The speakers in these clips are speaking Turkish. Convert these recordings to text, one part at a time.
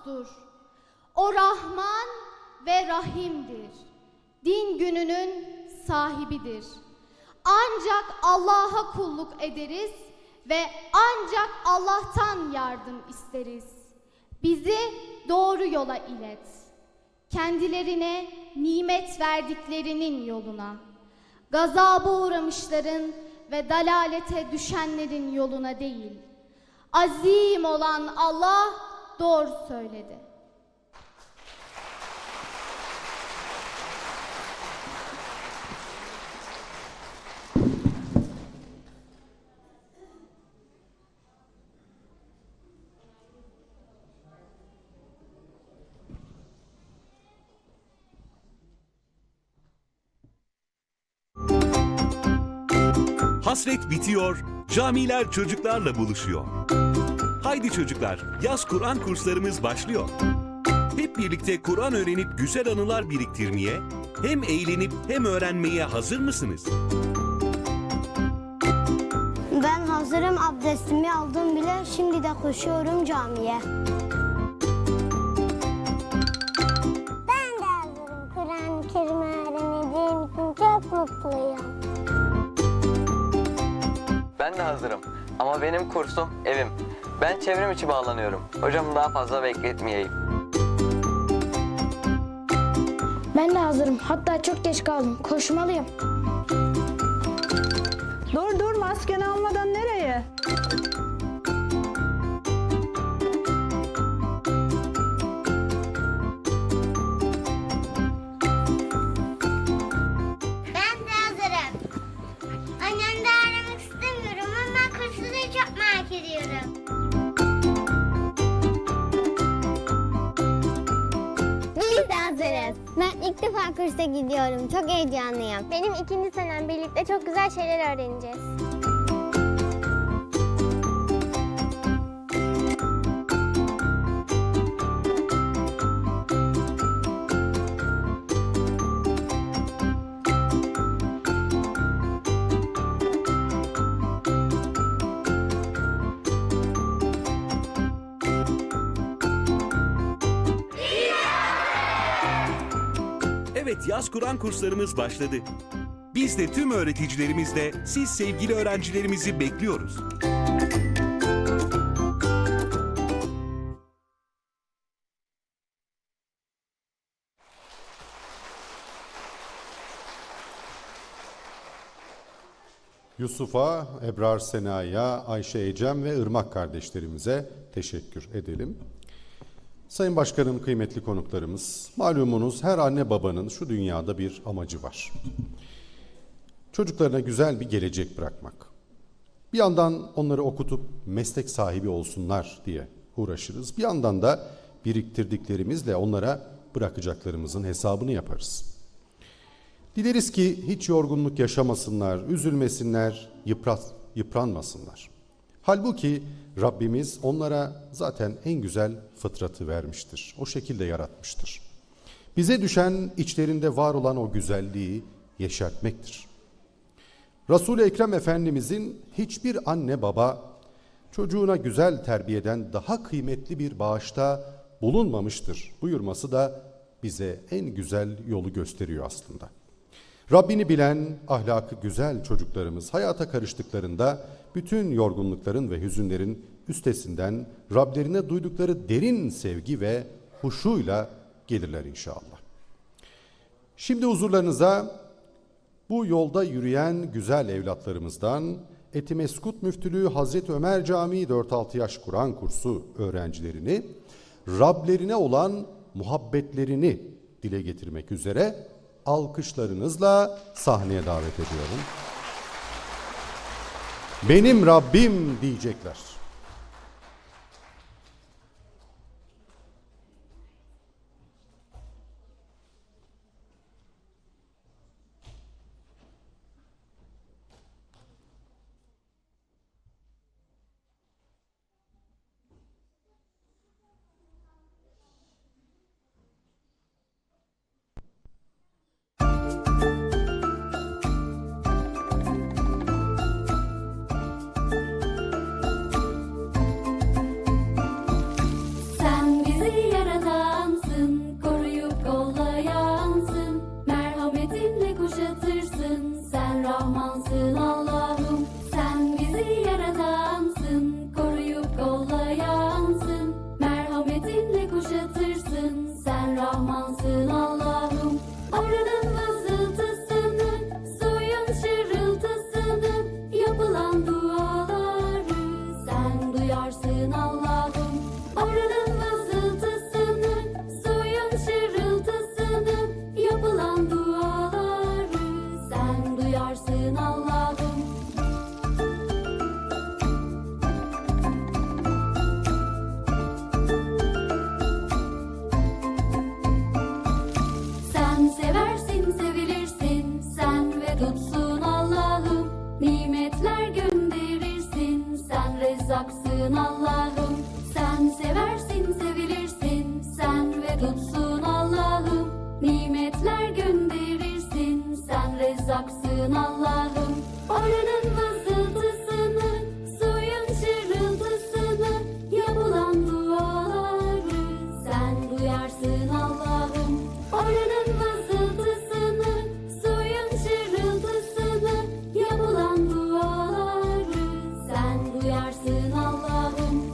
dosttur. O Rahman ve Rahim'dir. Din gününün sahibidir. Ancak Allah'a kulluk ederiz ve ancak Allah'tan yardım isteriz. Bizi doğru yola ilet. Kendilerine nimet verdiklerinin yoluna, gazaba uğramışların ve dalalete düşenlerin yoluna değil. Azim olan Allah doğru söyledi. Hasret bitiyor, camiler çocuklarla buluşuyor. Haydi çocuklar, yaz Kur'an kurslarımız başlıyor. Hep birlikte Kur'an öğrenip güzel anılar biriktirmeye, hem eğlenip hem öğrenmeye hazır mısınız? Ben hazırım, abdestimi aldım bile, şimdi de koşuyorum camiye. Ben de hazırım. Kur'an-ı Kerim öğreneceğim için çok mutluyum. Ben de hazırım ama benim kursum evim. Ben çevrim içi bağlanıyorum. Hocamı daha fazla bekletmeyeyim. Ben de hazırım, hatta çok geç kaldım, koşmalıyım. Dur maskeni almadan nereye? Ben de hazırım. Annemle aramak istemiyorum ama ben kursunu çok merak ediyorum. Biz de hazırız. Ben ilk defa kursa gidiyorum. Çok heyecanlıyım. Benim ikinci senem, birlikte çok güzel şeyler öğreneceğiz. Evet, yaz Kur'an kurslarımız başladı. Biz de tüm öğreticilerimizle siz sevgili öğrencilerimizi bekliyoruz. Yusuf'a, Ebrar Sena'ya, Ayşe Ecem ve Irmak kardeşlerimize teşekkür edelim. Sayın Başkanım, kıymetli konuklarımız, malumunuz her anne babanın şu dünyada bir amacı var. Çocuklarına güzel bir gelecek bırakmak. Bir yandan onları okutup meslek sahibi olsunlar diye uğraşırız. Bir yandan da biriktirdiklerimizle onlara bırakacaklarımızın hesabını yaparız. Dileriz ki hiç yorgunluk yaşamasınlar, üzülmesinler, yıpranmasınlar. Halbuki Rabbimiz onlara zaten en güzel fıtratı vermiştir. O şekilde yaratmıştır. Bize düşen içlerinde var olan o güzelliği yeşertmektir. Resul-i Ekrem Efendimizin hiçbir anne baba çocuğuna güzel terbiyeden daha kıymetli bir bağışta bulunmamıştır buyurması da bize en güzel yolu gösteriyor aslında. Rabbini bilen, ahlakı güzel çocuklarımız hayata karıştıklarında bütün yorgunlukların ve hüzünlerin üstesinden Rablerine duydukları derin sevgi ve huşuyla gelirler inşallah. Şimdi huzurlarınıza bu yolda yürüyen güzel evlatlarımızdan Etimeskut Müftülüğü Hazreti Ömer Camii 4-6 yaş Kur'an kursu öğrencilerini Rablerine olan muhabbetlerini dile getirmek üzere alkışlarınızla sahneye davet ediyorum. Benim Rabbim diyecekler. bizi yaradansın, koruyup kollayansın, merhametinle kuşatırsın, sen Rahmansın Allah'ım. Sen bizi yaradansın, koruyup kollayansın, merhametinle kuşatırsın, sen Rahmansın Allah'ım. Oranın vızıltısını, suyun şırıltısını, yapılan duaları sen duyarsın Allah'ım. Oranın vızıltısını, suyun şırıltısını, yapılan duaları sen duyarsın Allah'ım. Sen seversin, sevilirsin, sen ve tutsun Allah'ım. Nimetler gönderirsin, sen Rezzaksın Allah'ım. Sen seversin, sevilirsin, sen ve tutsun Allah'ım. Nimetler gönderirsin, sen Rezzaksın Allah'ım. Oranın vızıltısını, suyun şırıltısını, yapılan duaları sen duyarsın Allah'ım. Oranın vızıltısını, suyun şırıltısını, yapılan duaları sen duyarsın Allah'ım.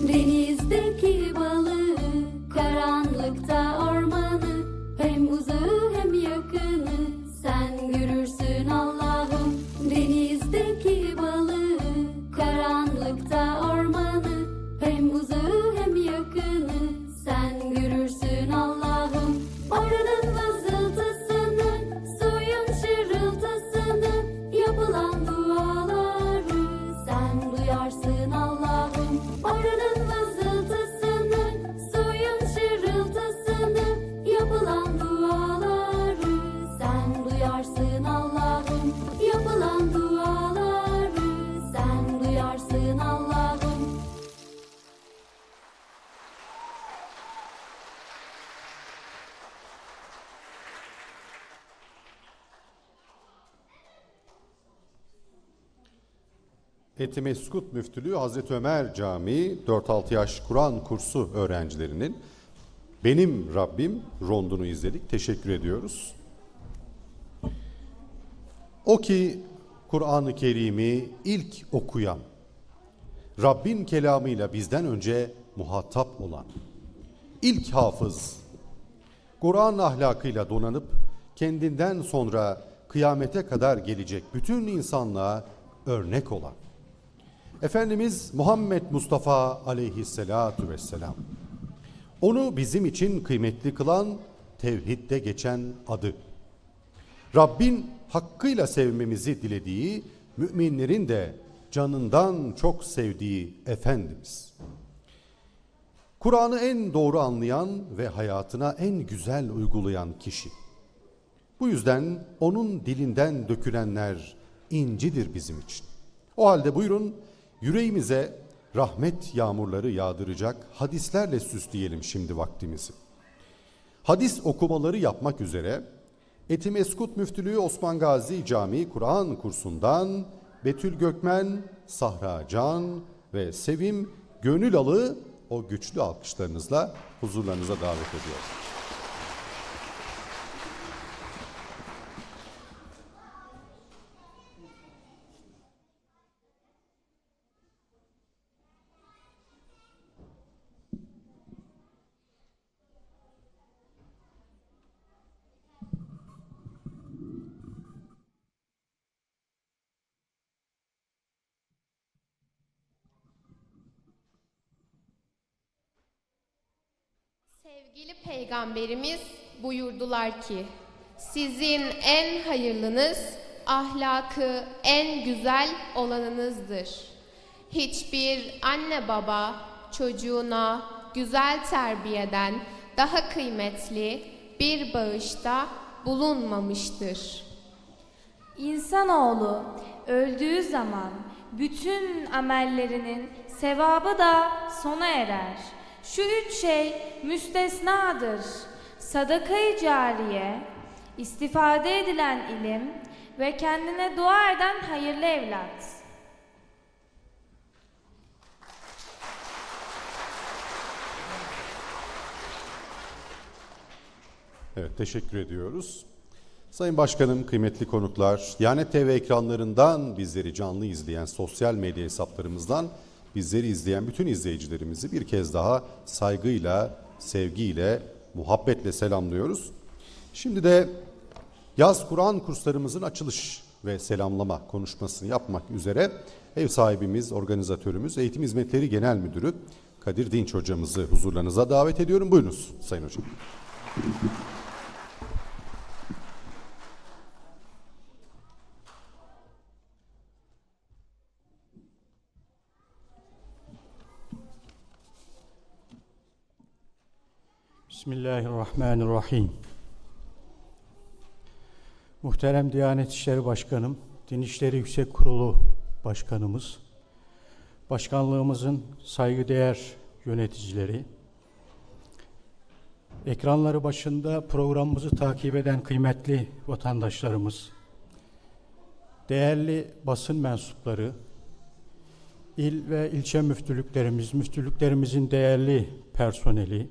Denizdeki balığı, karanlıkta ormanı, hem uzağı hem yakını sen görürsün Allah'ım. Denizdeki balığı, karanlıkta ormanı, hem uzağı hem yakını sen görürsün Allah'ım. Oranın vızıltısını, suyun şırıltısını, yapılan duaları sen duyarsın Allah'ım. Oranın vızıltısını, suyun şırıltısını, yapılan duaları sen duyarsın Allah'ım. Yapılan duaları sen duyarsın Allah'ım. Etimeskut Müftülüğü Hazreti Ömer Camii 4-6 yaş Kur'an kursu öğrencilerinin Benim Rabbim rondunu izledik. Teşekkür ediyoruz. O ki Kur'an-ı Kerim'i ilk okuyan, Rabbin kelamıyla bizden önce muhatap olan, ilk hafız, Kur'an ahlakıyla donanıp kendinden sonra kıyamete kadar gelecek bütün insanlığa örnek olan Efendimiz Muhammed Mustafa aleyhisselatu vesselam. Onu bizim için kıymetli kılan tevhidde geçen adı. Rabbin hakkıyla sevmemizi dilediği, müminlerin de canından çok sevdiği Efendimiz. Kur'an'ı en doğru anlayan ve hayatına en güzel uygulayan kişi. Bu yüzden onun dilinden dökülenler incidir bizim için. O halde buyurun yüreğimize rahmet yağmurları yağdıracak hadislerle süsleyelim şimdi vaktimizi. Hadis okumaları yapmak üzere Etimeskut Müftülüğü Osman Gazi Camii Kur'an kursundan Betül Gökmen, Sahra Can ve Sevim Gönülalı o güçlü alkışlarınızla huzurlarınıza davet ediyorum. Sevgili Peygamberimiz buyurdular ki, sizin en hayırlınız, ahlakı en güzel olanınızdır. Hiçbir anne baba çocuğuna güzel terbiyeden daha kıymetli bir bağışta bulunmamıştır. İnsanoğlu öldüğü zaman bütün amellerinin sevabı da sona erer. Şu üç şey müstesnadır: sadaka-i cariye, istifade edilen ilim ve kendine dua eden hayırlı evlat. Evet, teşekkür ediyoruz. Sayın Başkanım, kıymetli konuklar, Diyanet TV ekranlarından bizleri canlı izleyen, sosyal medya hesaplarımızdan bizleri izleyen bütün izleyicilerimizi bir kez daha saygıyla, sevgiyle, muhabbetle selamlıyoruz. Şimdi de yaz Kur'an kurslarımızın açılış ve selamlama konuşmasını yapmak üzere ev sahibimiz, organizatörümüz, Eğitim Hizmetleri Genel Müdürü Kadir Dinç hocamızı huzurlarınıza davet ediyorum. Buyurunuz Sayın Hocam. Bismillahirrahmanirrahim. Muhterem Diyanet İşleri Başkanım, Din İşleri Yüksek Kurulu Başkanımız, Başkanlığımızın saygıdeğer yöneticileri, ekranları başında programımızı takip eden kıymetli vatandaşlarımız, değerli basın mensupları, il ve ilçe müftülüklerimiz, müftülüklerimizin değerli personeli,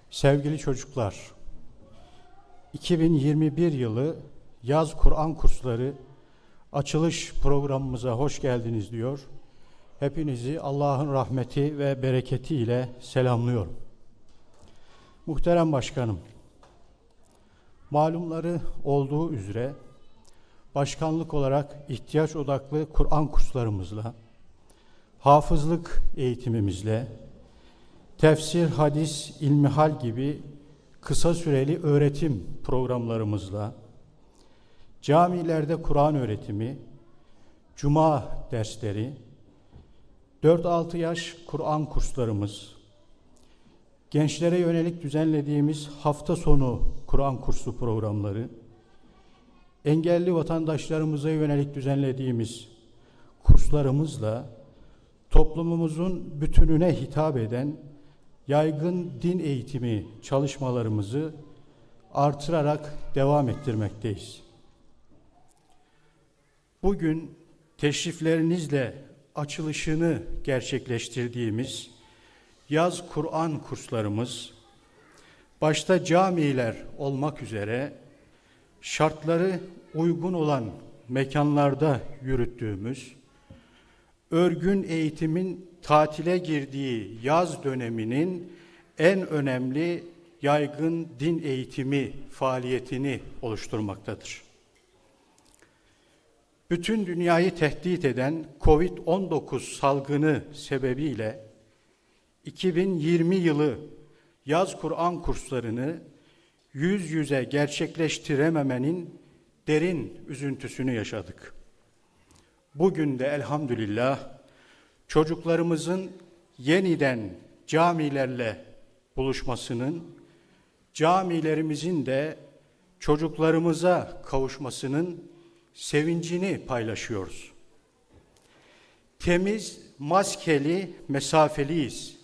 sevgili çocuklar, 2021 yılı yaz Kur'an kursları açılış programımıza hoş geldiniz diyor. Hepinizi Allah'ın rahmeti ve bereketi ile selamlıyorum. Muhterem Başkanım, malumları olduğu üzere başkanlık olarak ihtiyaç odaklı Kur'an kurslarımızla, hafızlık eğitimimizle, tefsir, hadis, ilmihal gibi kısa süreli öğretim programlarımızla, camilerde Kur'an öğretimi, cuma dersleri, 4-6 yaş Kur'an kurslarımız, gençlere yönelik düzenlediğimiz hafta sonu Kur'an kursu programları, engelli vatandaşlarımıza yönelik düzenlediğimiz kurslarımızla toplumumuzun bütününe hitap eden yaygın din eğitimi çalışmalarımızı artırarak devam ettirmekteyiz. Bugün teşriflerinizle açılışını gerçekleştirdiğimiz yaz Kur'an kurslarımız, başta camiler olmak üzere şartları uygun olan mekanlarda yürüttüğümüz, örgün eğitimin tatile girdiği yaz döneminin en önemli yaygın din eğitimi faaliyetini oluşturmaktadır. Bütün dünyayı tehdit eden Covid-19 salgını sebebiyle 2020 yılı yaz Kur'an kurslarını yüz yüze gerçekleştirememenin derin üzüntüsünü yaşadık. Bugün de elhamdülillah çocuklarımızın yeniden camilerle buluşmasının, camilerimizin de çocuklarımıza kavuşmasının sevincini paylaşıyoruz. Temiz, maskeli, mesafeliyiz.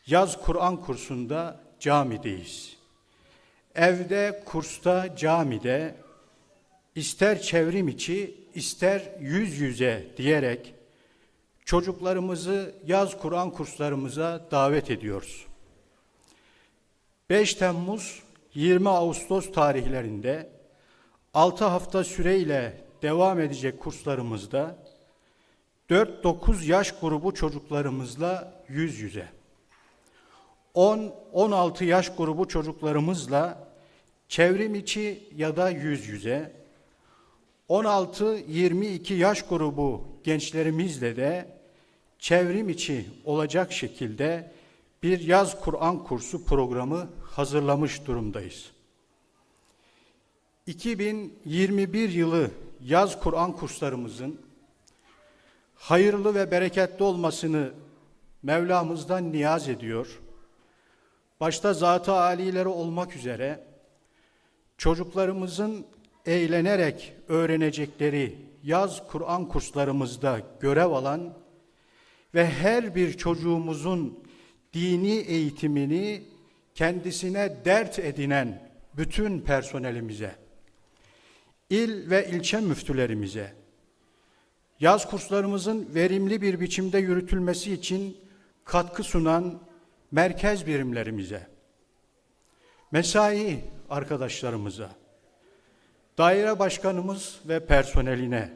Yaz Kur'an kursunda camideyiz. Evde, kursta, camide, ister çevrim içi, ister yüz yüze diyerek çocuklarımızı yaz Kur'an kurslarımıza davet ediyoruz. 5 Temmuz 20 Ağustos tarihlerinde 6 hafta süreyle devam edecek kurslarımızda 4-9 yaş grubu çocuklarımızla yüz yüze, 10-16 yaş grubu çocuklarımızla çevrim içi ya da yüz yüze, 16-22 yaş grubu gençlerimizle de çevrim içi olacak şekilde bir yaz Kur'an kursu programı hazırlamış durumdayız. 2021 yılı yaz Kur'an kurslarımızın hayırlı ve bereketli olmasını Mevlamızdan niyaz ediyor. Başta zat-ı âlileri olmak üzere çocuklarımızın eğlenerek öğrenecekleri yaz Kur'an kurslarımızda görev alan ve her bir çocuğumuzun dini eğitimini kendisine dert edinen bütün personelimize, il ve ilçe müftülerimize, yaz kurslarımızın verimli bir biçimde yürütülmesi için katkı sunan merkez birimlerimize, mesai arkadaşlarımıza, daire başkanımız ve personeline,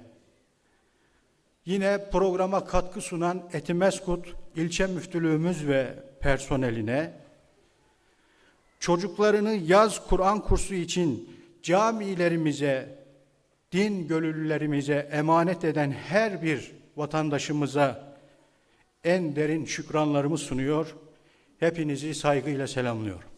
yine programa katkı sunan Etimeskut ilçe müftülüğümüz ve personeline, çocuklarını yaz Kur'an kursu için camilerimize, din gönüllülerimize emanet eden her bir vatandaşımıza en derin şükranlarımı sunuyor. Hepinizi saygıyla selamlıyorum.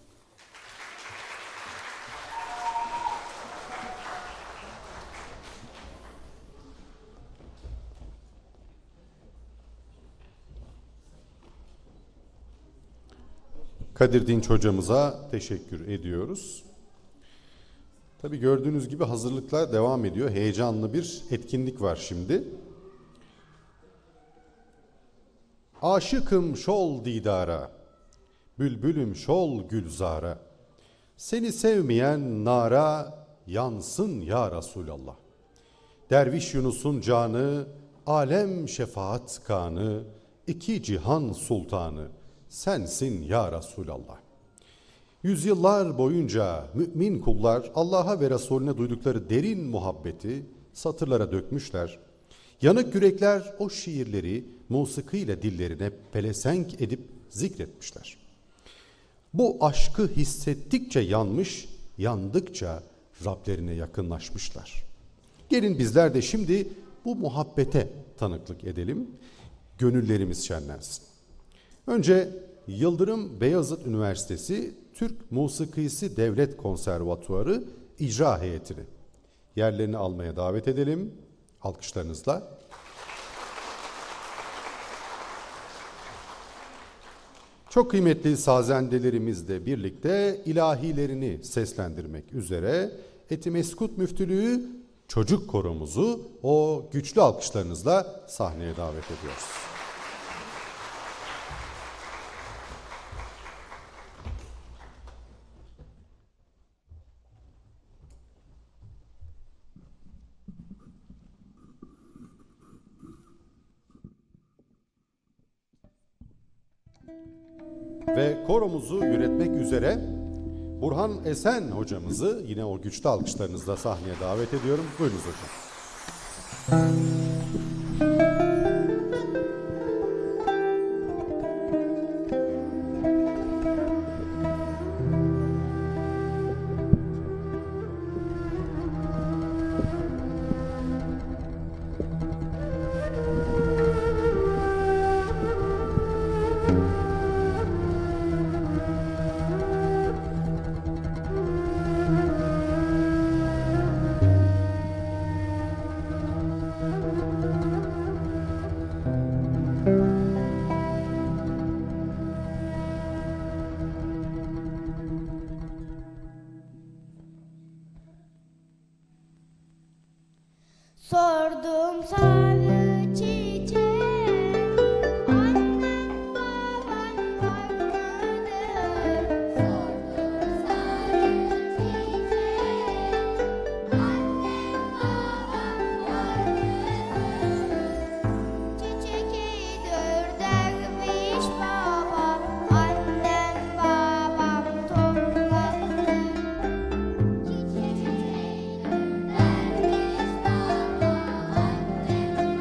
Kadir Dinç hocamıza teşekkür ediyoruz. Tabii gördüğünüz gibi hazırlıklar devam ediyor. Heyecanlı bir etkinlik var şimdi. Aşıkım şol didara, bülbülüm şol gülzara. Seni sevmeyen nara yansın ya Resulallah. Derviş Yunus'un canı, alem şefaat kanı, iki cihan sultanı, sensin ya Resulallah. Yüzyıllar boyunca mümin kullar Allah'a ve Resulüne duydukları derin muhabbeti satırlara dökmüşler. Yanık yürekler o şiirleri musikiyle dillerine pelesenk edip zikretmişler. Bu aşkı hissettikçe yanmış, yandıkça Rablerine yakınlaşmışlar. Gelin bizler de şimdi bu muhabbete tanıklık edelim, gönüllerimiz şenlensin. Önce Yıldırım Beyazıt Üniversitesi Türk Musikisi Devlet Konservatuarı icra heyetini yerlerini almaya davet edelim. Alkışlarınızla. Çok kıymetli sazendelerimizle birlikte ilahilerini seslendirmek üzere Etimeskut Müftülüğü Çocuk Koromuzu o güçlü alkışlarınızla sahneye davet ediyoruz. Ve koromuzu yönetmek üzere Burhan Esen hocamızı yine o güçlü alkışlarınızla sahneye davet ediyorum. Buyurunuz hocam. Sordum sarı çiçeğe, annem babam var mıdır? Sordum sarı çiçeğe, annem babam var mıdır? Çiçeğidir derviş baba, annem babam topladı. Çiçeğidir derviş baba, annem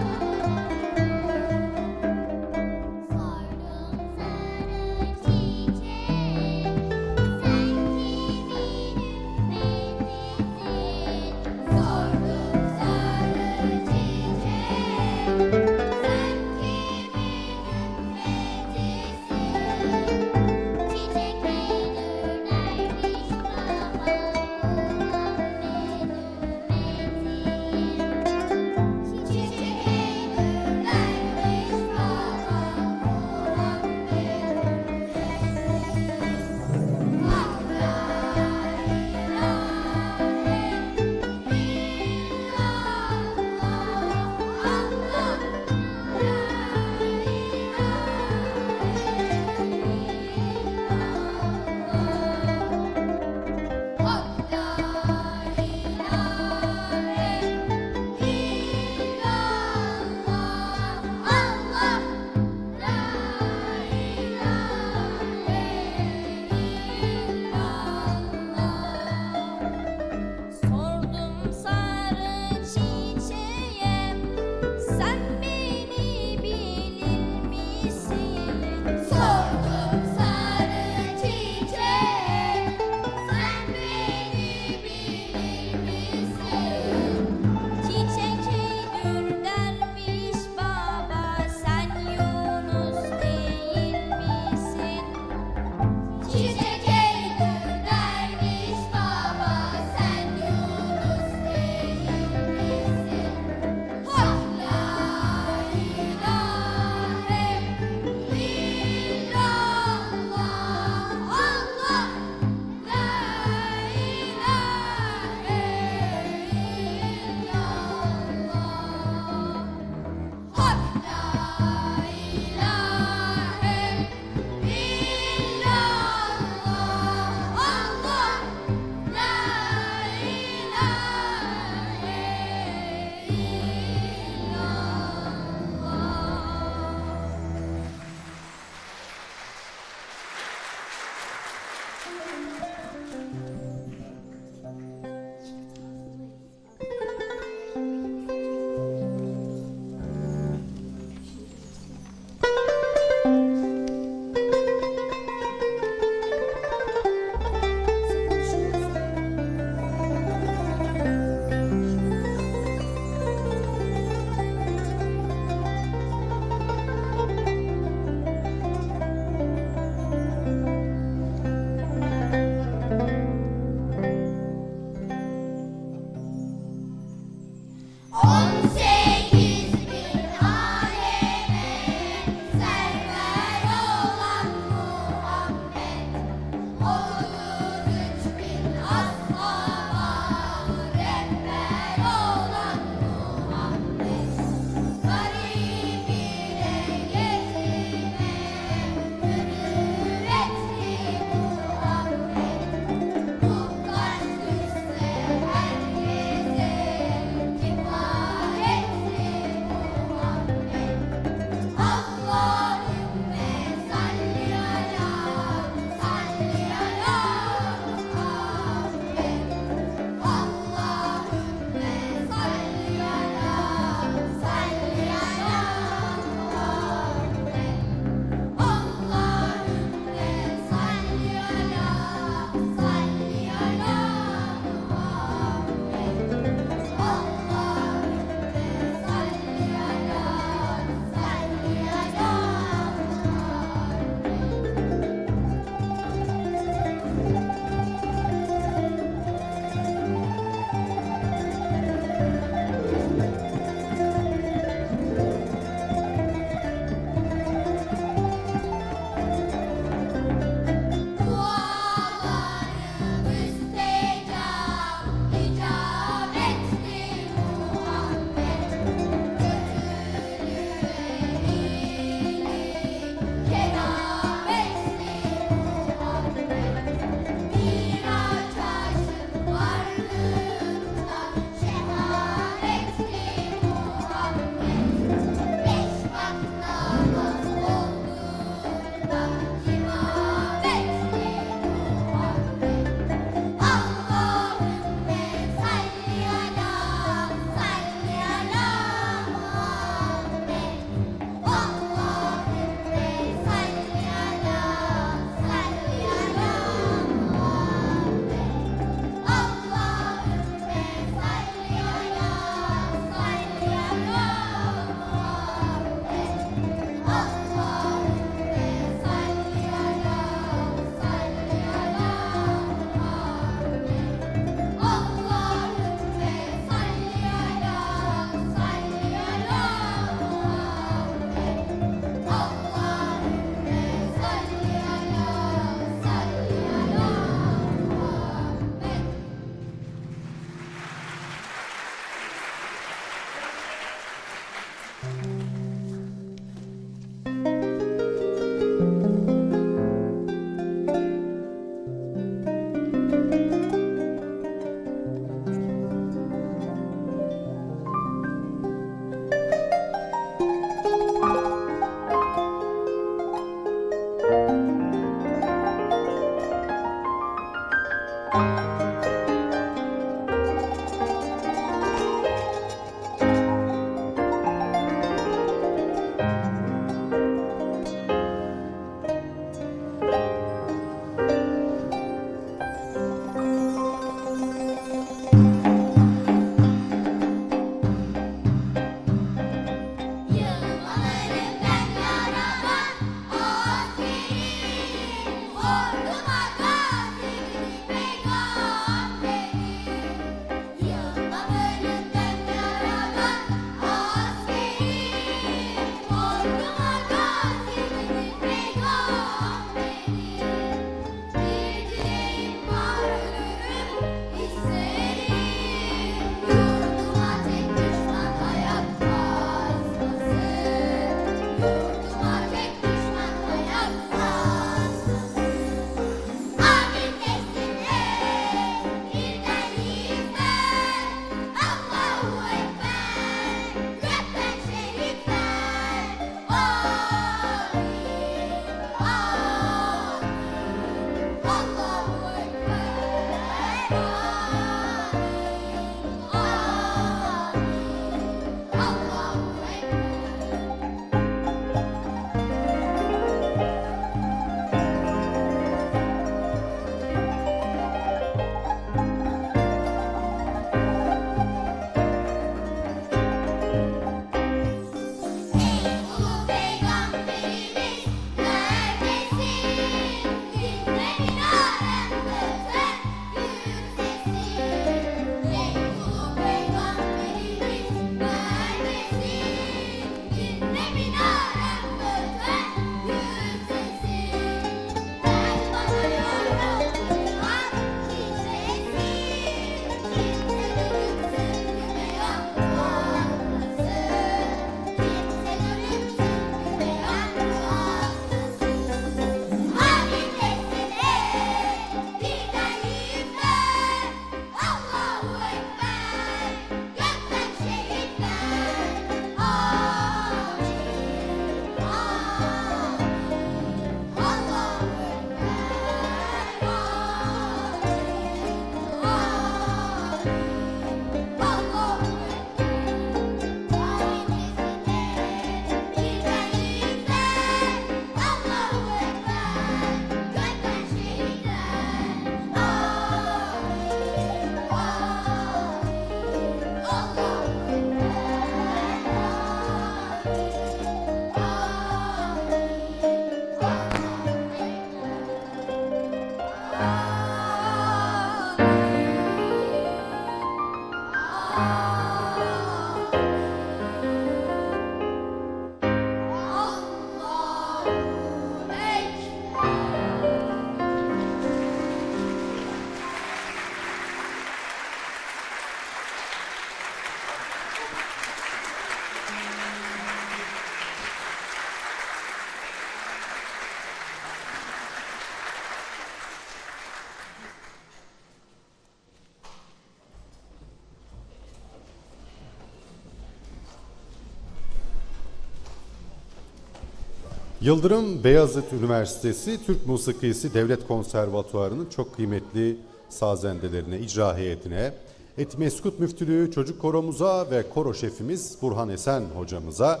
Yıldırım Beyazıt Üniversitesi Türk Musikisi Devlet Konservatuvarı'nın çok kıymetli sazendelerine, icra heyetine, Etimeskut Müftülüğü Çocuk Koromuza ve koro şefimiz Burhan Esen hocamıza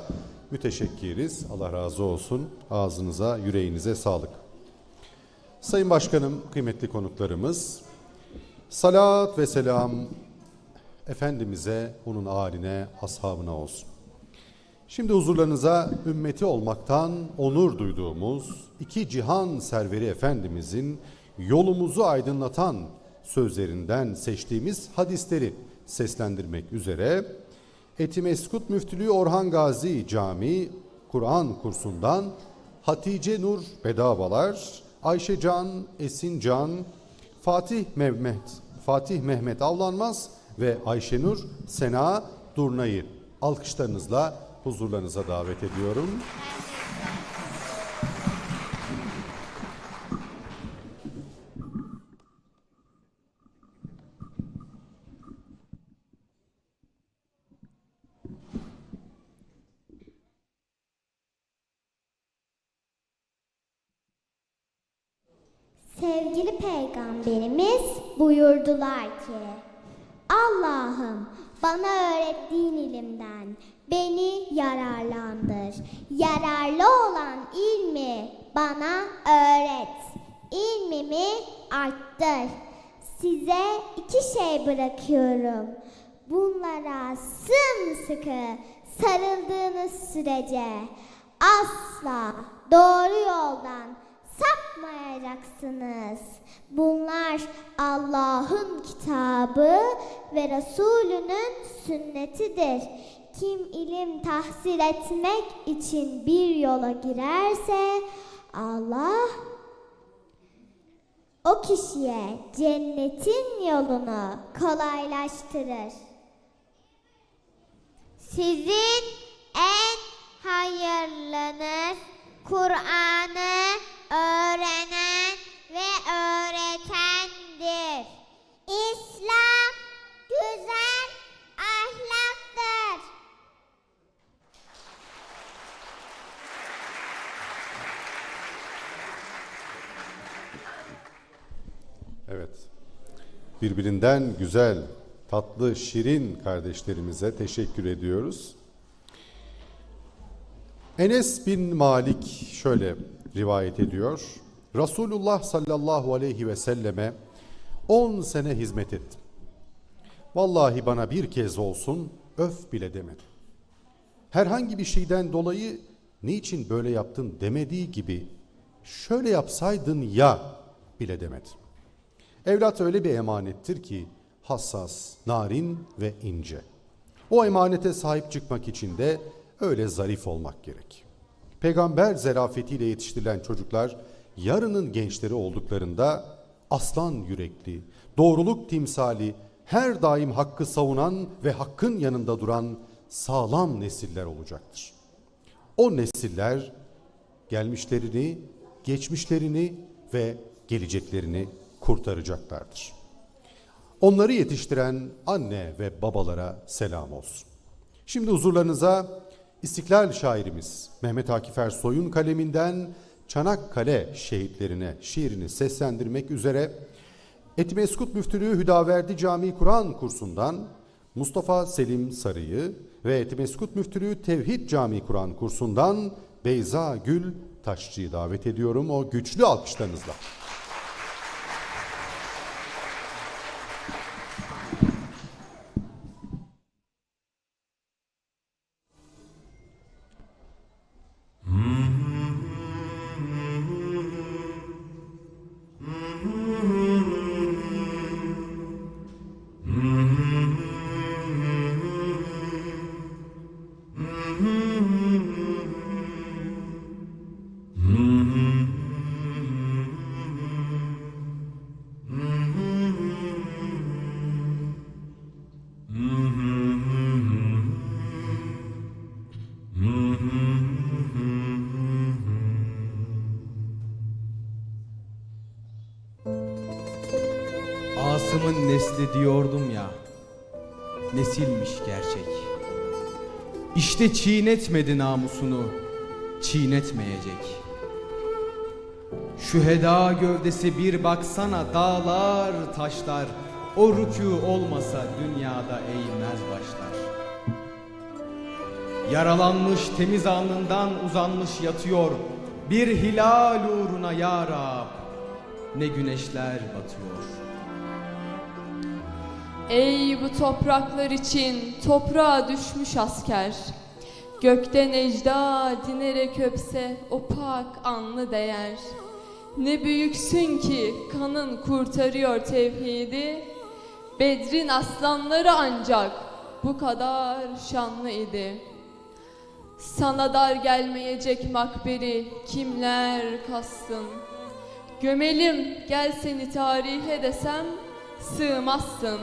müteşekkiriz. Allah razı olsun. Ağzınıza, yüreğinize sağlık. Sayın Başkanım, kıymetli konuklarımız, salat ve selam Efendimiz'e, onun âline, ashabına olsun. Şimdi huzurlarınıza ümmeti olmaktan onur duyduğumuz iki cihan serveri Efendimizin yolumuzu aydınlatan sözlerinden seçtiğimiz hadisleri seslendirmek üzere Etimeskut Müftülüğü Orhan Gazi Camii Kur'an kursundan Hatice Nur Bedavalar, Ayşe Can, Esin Can, Fatih Mehmet Avlanmaz ve Ayşenur Sena Durnay'ı alkışlarınızla huzurlarınıza davet ediyorum. Sevgili Peygamberimiz buyurdular ki, Allah'ım bana öğrettiğin ilimden beni yararlandır. Yararlı olan ilmi bana öğret. İlmimi arttır. Size 2 şey bırakıyorum. Bunlara sımsıkı sarıldığınız sürece asla doğru yoldan sapmayacaksınız. Bunlar Allah'ın kitabı ve Resulünün sünnetidir. Kim ilim tahsil etmek için bir yola girerse Allah o kişiye cennetin yolunu kolaylaştırır. Sizin en hayırlınız Kur'an'ı öğrenen ve öğretendir. İslam güzel ahlaktır. Evet. Birbirinden güzel, tatlı, şirin kardeşlerimize teşekkür ediyoruz. Enes bin Malik şöyle rivayet ediyor. Resulullah sallallahu aleyhi ve selleme 10 sene hizmet ettim. Vallahi bana bir kez olsun öf bile demedi. Herhangi bir şeyden dolayı niçin böyle yaptın demediği gibi şöyle yapsaydın ya bile demedi. Evlat öyle bir emanettir ki hassas, narin ve ince. O emanete sahip çıkmak için de öyle zarif olmak gerek. Peygamber zarafetiyle yetiştirilen çocuklar yarının gençleri olduklarında aslan yürekli, doğruluk timsali, her daim hakkı savunan ve hakkın yanında duran sağlam nesiller olacaktır. O nesiller gelmişlerini, geçmişlerini ve geleceklerini kurtaracaklardır. Onları yetiştiren anne ve babalara selam olsun. Şimdi huzurlarınıza İstiklal şairimiz Mehmet Akif Ersoy'un kaleminden Çanakkale şehitlerine şiirini seslendirmek üzere Etimeskut Müftülüğü Hüdaverdi Camii Kur'an kursundan Mustafa Selim Sarı'yı ve Etimeskut Müftülüğü Tevhid Camii Kur'an kursundan Beyza Gül Taşçı'yı davet ediyorum o güçlü alkışlarınızla. Asım'ın nesli diyordum ya, nesilmiş gerçek. İşte çiğnetmedi namusunu, çiğnetmeyecek. Şüheda gövdesi bir baksana dağlar taşlar, o rükû olmasa dünyada eğilmez başlar. Yaralanmış temiz alnından uzanmış yatıyor, bir hilal uğruna ya Rab, ne güneşler batıyor. Ey bu topraklar için toprağa düşmüş asker, gökten ecda dinerek öpse o pak anlı değer. Ne büyüksün ki kanın kurtarıyor tevhidi, Bedrin aslanları ancak bu kadar şanlı idi. Sana dar gelmeyecek makberi kimler kastın, gömelim gel seni tarihe desem sığmazsın.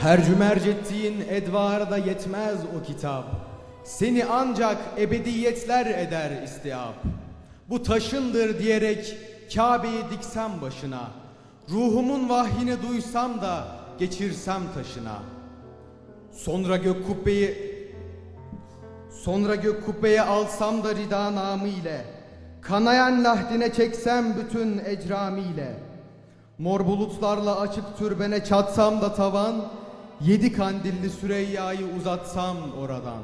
Her cümerc ettiğin edvara da yetmez o kitap, seni ancak ebediyetler eder istiab. Bu taşındır diyerek Kabe'yi diksem başına, ruhumun vahyini duysam da geçirsem taşına. Sonra gök kubbeyi alsam da rida namı ile, Kanayan lahdine çeksem bütün ecramiyle, mor bulutlarla açıp türbene çatsam da tavan, 7 kandilli Süreyya'yı uzatsam oradan.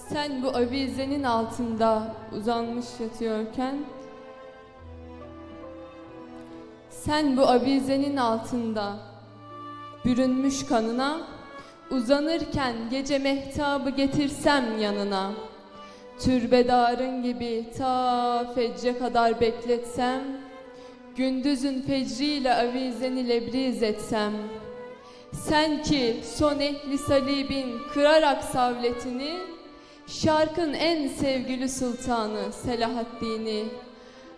Sen bu avizenin altında uzanmış yatıyorken, sen bu avizenin altında bürünmüş kanına, uzanırken gece mehtabı getirsem yanına, türbedarın gibi ta fecre kadar bekletsem, gündüzün fecriyle avizeni lebriz etsem, sen ki son ehli salibin kırarak savletini, şarkın en sevgili sultanı Selahaddin'i,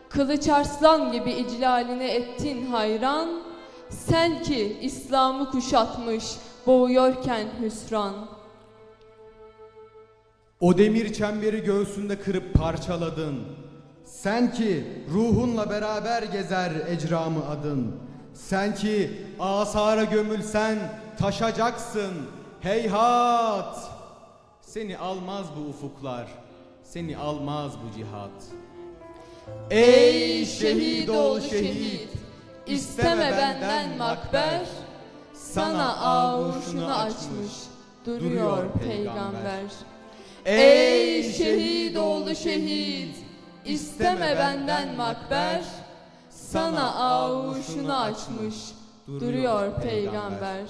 kılıç arslan gibi iclaline ettin hayran, sen ki İslam'ı kuşatmış boğuyorken hüsran. O demir çemberi göğsünde kırıp parçaladın. Sen ki ruhunla beraber gezer ecramı adın. Sen ki asara gömülsen taşacaksın. Heyhat! Seni almaz bu ufuklar, seni almaz bu cihat. Ey şehit ol şehit, isteme benden makber, sana avuşunu açmış duruyor peygamber. Ey şehit oğlu şehit, isteme benden makber, sana avuşunu açmış duruyor peygamber.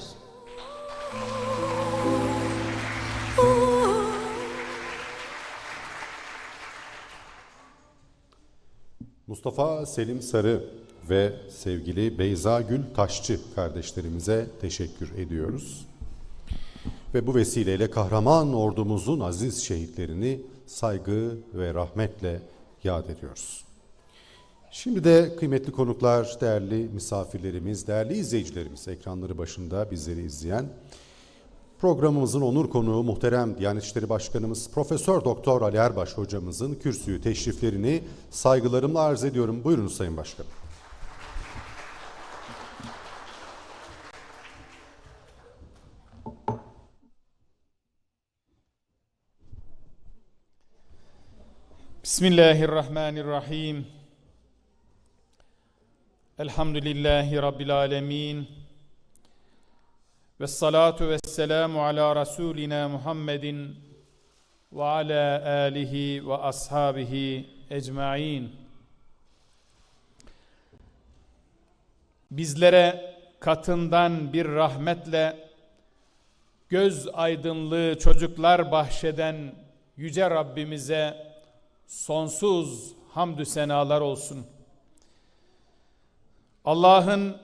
Mustafa Selim Sarı ve sevgili Beyza Gül Taşçı kardeşlerimize teşekkür ediyoruz. Ve bu vesileyle kahraman ordumuzun aziz şehitlerini saygı ve rahmetle yad ediyoruz. Şimdi de kıymetli konuklar, değerli misafirlerimiz, değerli izleyicilerimiz, ekranları başında bizleri izleyen, programımızın onur konuğu muhterem Diyanet İşleri Başkanımız Profesör Doktor Ali Erbaş hocamızın kürsüyü teşriflerini saygılarımla arz ediyorum. Buyurunuz Sayın Başkanım. Bismillahirrahmanirrahim. Elhamdülillahi Rabbil alemin. Vessalatu vesselamu ala Resulina Muhammedin ve ala alihi ve ashabihi ecmain. Bizlere katından bir rahmetle göz aydınlığı çocuklar bahşeden Yüce Rabbimize sonsuz hamdü senalar olsun. Allah'ın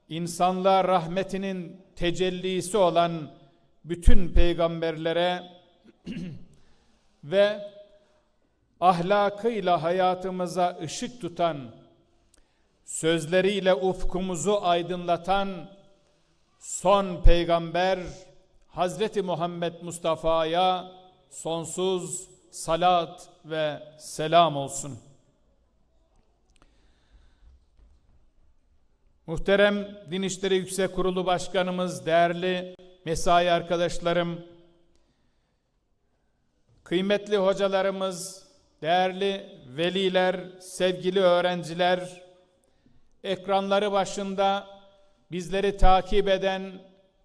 insanlığa rahmetinin tecellisi olan bütün peygamberlere ve ahlakıyla hayatımıza ışık tutan, sözleriyle ufkumuzu aydınlatan son peygamber Hazreti Muhammed Mustafa'ya sonsuz salat ve selam olsun. Muhterem Din İşleri Yüksek Kurulu Başkanımız, değerli mesai arkadaşlarım, kıymetli hocalarımız, değerli veliler, sevgili öğrenciler, ekranları başında bizleri takip eden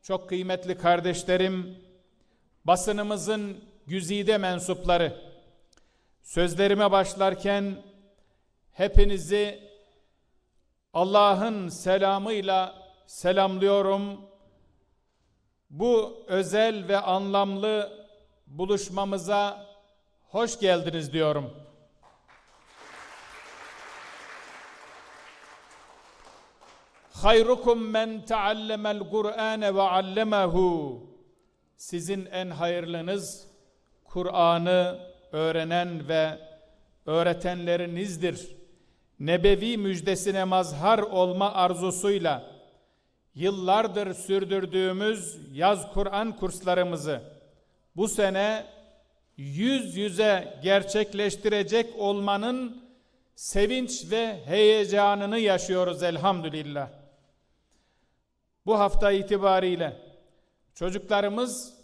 çok kıymetli kardeşlerim, basınımızın güzide mensupları, sözlerime başlarken hepinizi Allah'ın selamıyla selamlıyorum. Bu özel ve anlamlı buluşmamıza hoş geldiniz diyorum. Hayrukum men taallemel Kur'ane ve allemehu. Sizin en hayırlınız Kur'an'ı öğrenen ve öğretenlerinizdir. Nebevi müjdesine mazhar olma arzusuyla yıllardır sürdürdüğümüz yaz Kur'an kurslarımızı bu sene yüz yüze gerçekleştirecek olmanın sevinç ve heyecanını yaşıyoruz elhamdülillah. Bu hafta itibariyle çocuklarımız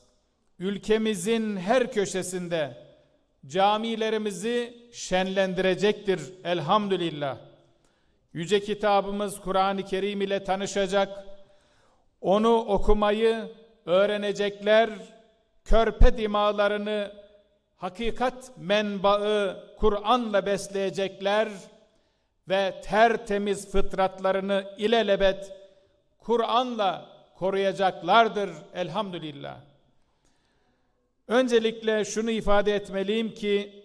ülkemizin her köşesinde camilerimizi şenlendirecektir elhamdülillah. Yüce kitabımız Kur'an-ı Kerim ile tanışacak, onu okumayı öğrenecekler, körpe dimağlarını hakikat menbaı Kur'an'la besleyecekler ve tertemiz fıtratlarını ilelebet Kur'an'la koruyacaklardır elhamdülillah. Öncelikle şunu ifade etmeliyim ki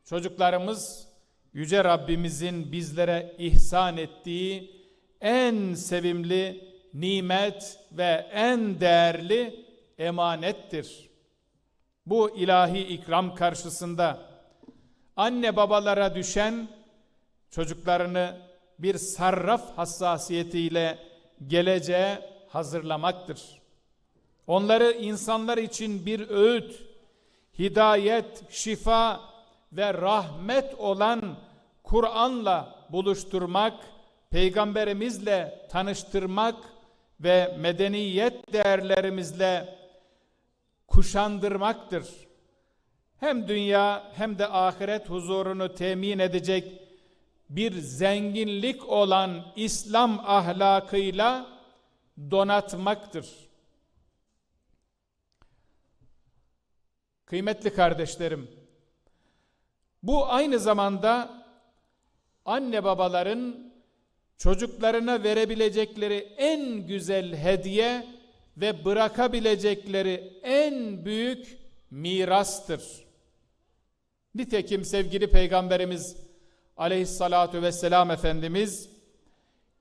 çocuklarımız Yüce Rabbimizin bizlere ihsan ettiği en sevimli nimet ve en değerli emanettir. Bu ilahi ikram karşısında anne babalara düşen çocuklarını bir sarraf hassasiyetiyle geleceğe hazırlamaktır. Onları insanlar için bir öğüt, hidayet, şifa ve rahmet olan Kur'an'la buluşturmak, Peygamberimizle tanıştırmak ve medeniyet değerlerimizle kuşandırmaktır. Hem dünya hem de ahiret huzurunu temin edecek bir zenginlik olan İslam ahlakıyla donatmaktır. Kıymetli kardeşlerim, bu aynı zamanda anne babaların çocuklarına verebilecekleri en güzel hediye ve bırakabilecekleri en büyük mirastır. Nitekim sevgili Peygamberimiz Aleyhissalatu vesselam Efendimiz,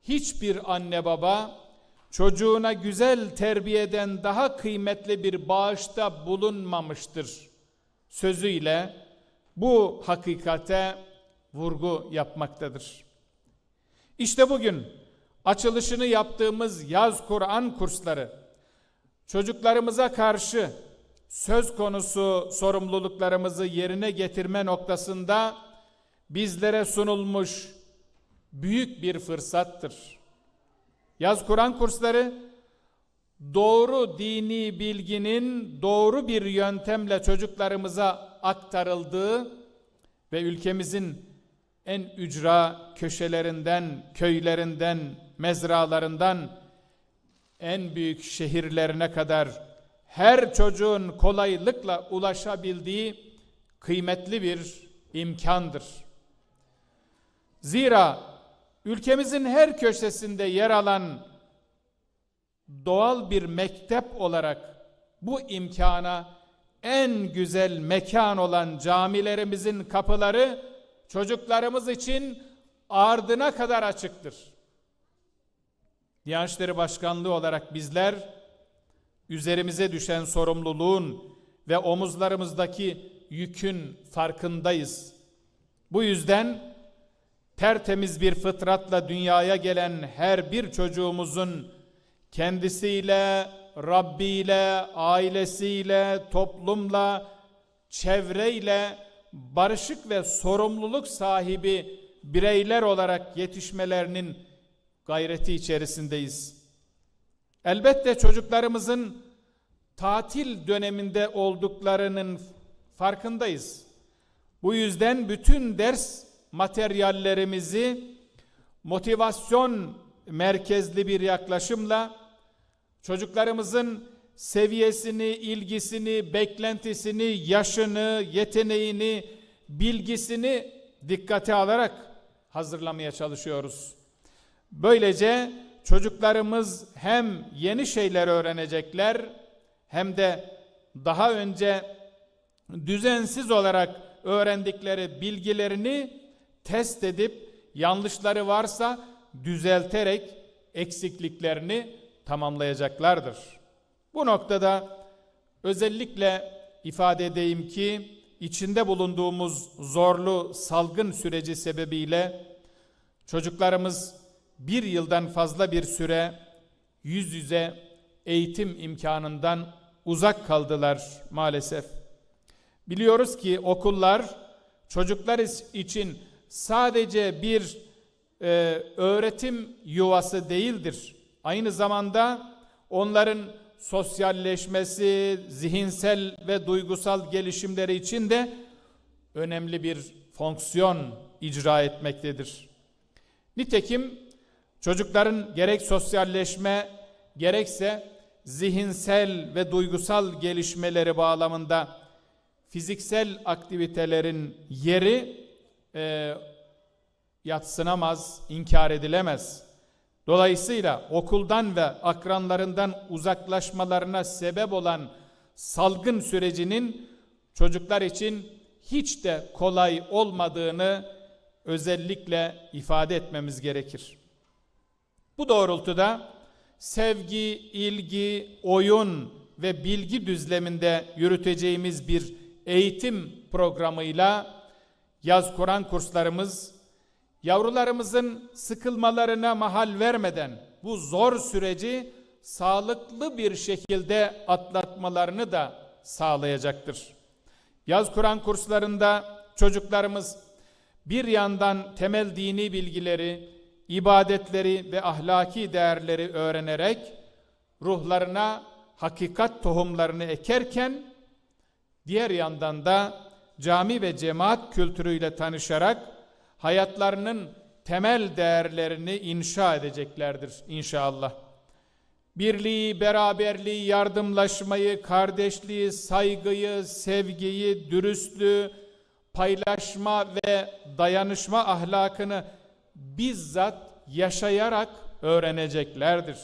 hiçbir anne baba çocuğuna güzel terbiyeden daha kıymetli bir bağışta bulunmamıştır sözüyle bu hakikate vurgu yapmaktadır. İşte bugün açılışını yaptığımız yaz Kur'an kursları çocuklarımıza karşı söz konusu sorumluluklarımızı yerine getirme noktasında bizlere sunulmuş büyük bir fırsattır. Yaz Kur'an kursları doğru dini bilginin doğru bir yöntemle çocuklarımıza aktarıldığı ve ülkemizin en ücra köşelerinden, köylerinden, mezralarından en büyük şehirlerine kadar her çocuğun kolaylıkla ulaşabildiği kıymetli bir imkandır. Zira ülkemizin her köşesinde yer alan doğal bir mektep olarak bu imkana en güzel mekan olan camilerimizin kapıları çocuklarımız için ardına kadar açıktır. Diyanet İşleri Başkanlığı olarak bizler üzerimize düşen sorumluluğun ve omuzlarımızdaki yükün farkındayız. Bu yüzden tertemiz bir fıtratla dünyaya gelen her bir çocuğumuzun kendisiyle, Rabbiyle, ailesiyle, toplumla, çevreyle barışık ve sorumluluk sahibi bireyler olarak yetişmelerinin gayreti içerisindeyiz. Elbette çocuklarımızın tatil döneminde olduklarının farkındayız. Bu yüzden bütün ders materyallerimizi motivasyon merkezli bir yaklaşımla çocuklarımızın seviyesini, ilgisini, beklentisini, yaşını, yeteneğini, bilgisini dikkate alarak hazırlamaya çalışıyoruz. Böylece çocuklarımız hem yeni şeyler öğrenecekler hem de daha önce düzensiz olarak öğrendikleri bilgilerini test edip yanlışları varsa düzelterek eksikliklerini tamamlayacaklardır. Bu noktada özellikle ifade edeyim ki içinde bulunduğumuz zorlu salgın süreci sebebiyle çocuklarımız bir yıldan fazla bir süre yüz yüze eğitim imkanından uzak kaldılar maalesef. Biliyoruz ki okullar çocuklar için sadece bir öğretim yuvası değildir. Aynı zamanda onların sosyalleşmesi, zihinsel ve duygusal gelişimleri için de önemli bir fonksiyon icra etmektedir. Nitekim çocukların gerek sosyalleşme gerekse zihinsel ve duygusal gelişmeleri bağlamında fiziksel aktivitelerin yeri yadsınamaz, inkar edilemez. Dolayısıyla okuldan ve akranlarından uzaklaşmalarına sebep olan salgın sürecinin çocuklar için hiç de kolay olmadığını özellikle ifade etmemiz gerekir. Bu doğrultuda sevgi, ilgi, oyun ve bilgi düzleminde yürüteceğimiz bir eğitim programıyla yaz Kur'an kurslarımız, yavrularımızın sıkılmalarına mahal vermeden bu zor süreci sağlıklı bir şekilde atlatmalarını da sağlayacaktır. Yaz Kur'an kurslarında çocuklarımız bir yandan temel dini bilgileri, ibadetleri ve ahlaki değerleri öğrenerek ruhlarına hakikat tohumlarını ekerken, diğer yandan da cami ve cemaat kültürüyle tanışarak hayatlarının temel değerlerini inşa edeceklerdir inşallah. Birliği, beraberliği, yardımlaşmayı, kardeşliği, saygıyı, sevgiyi, dürüstlüğü, paylaşma ve dayanışma ahlakını bizzat yaşayarak öğreneceklerdir.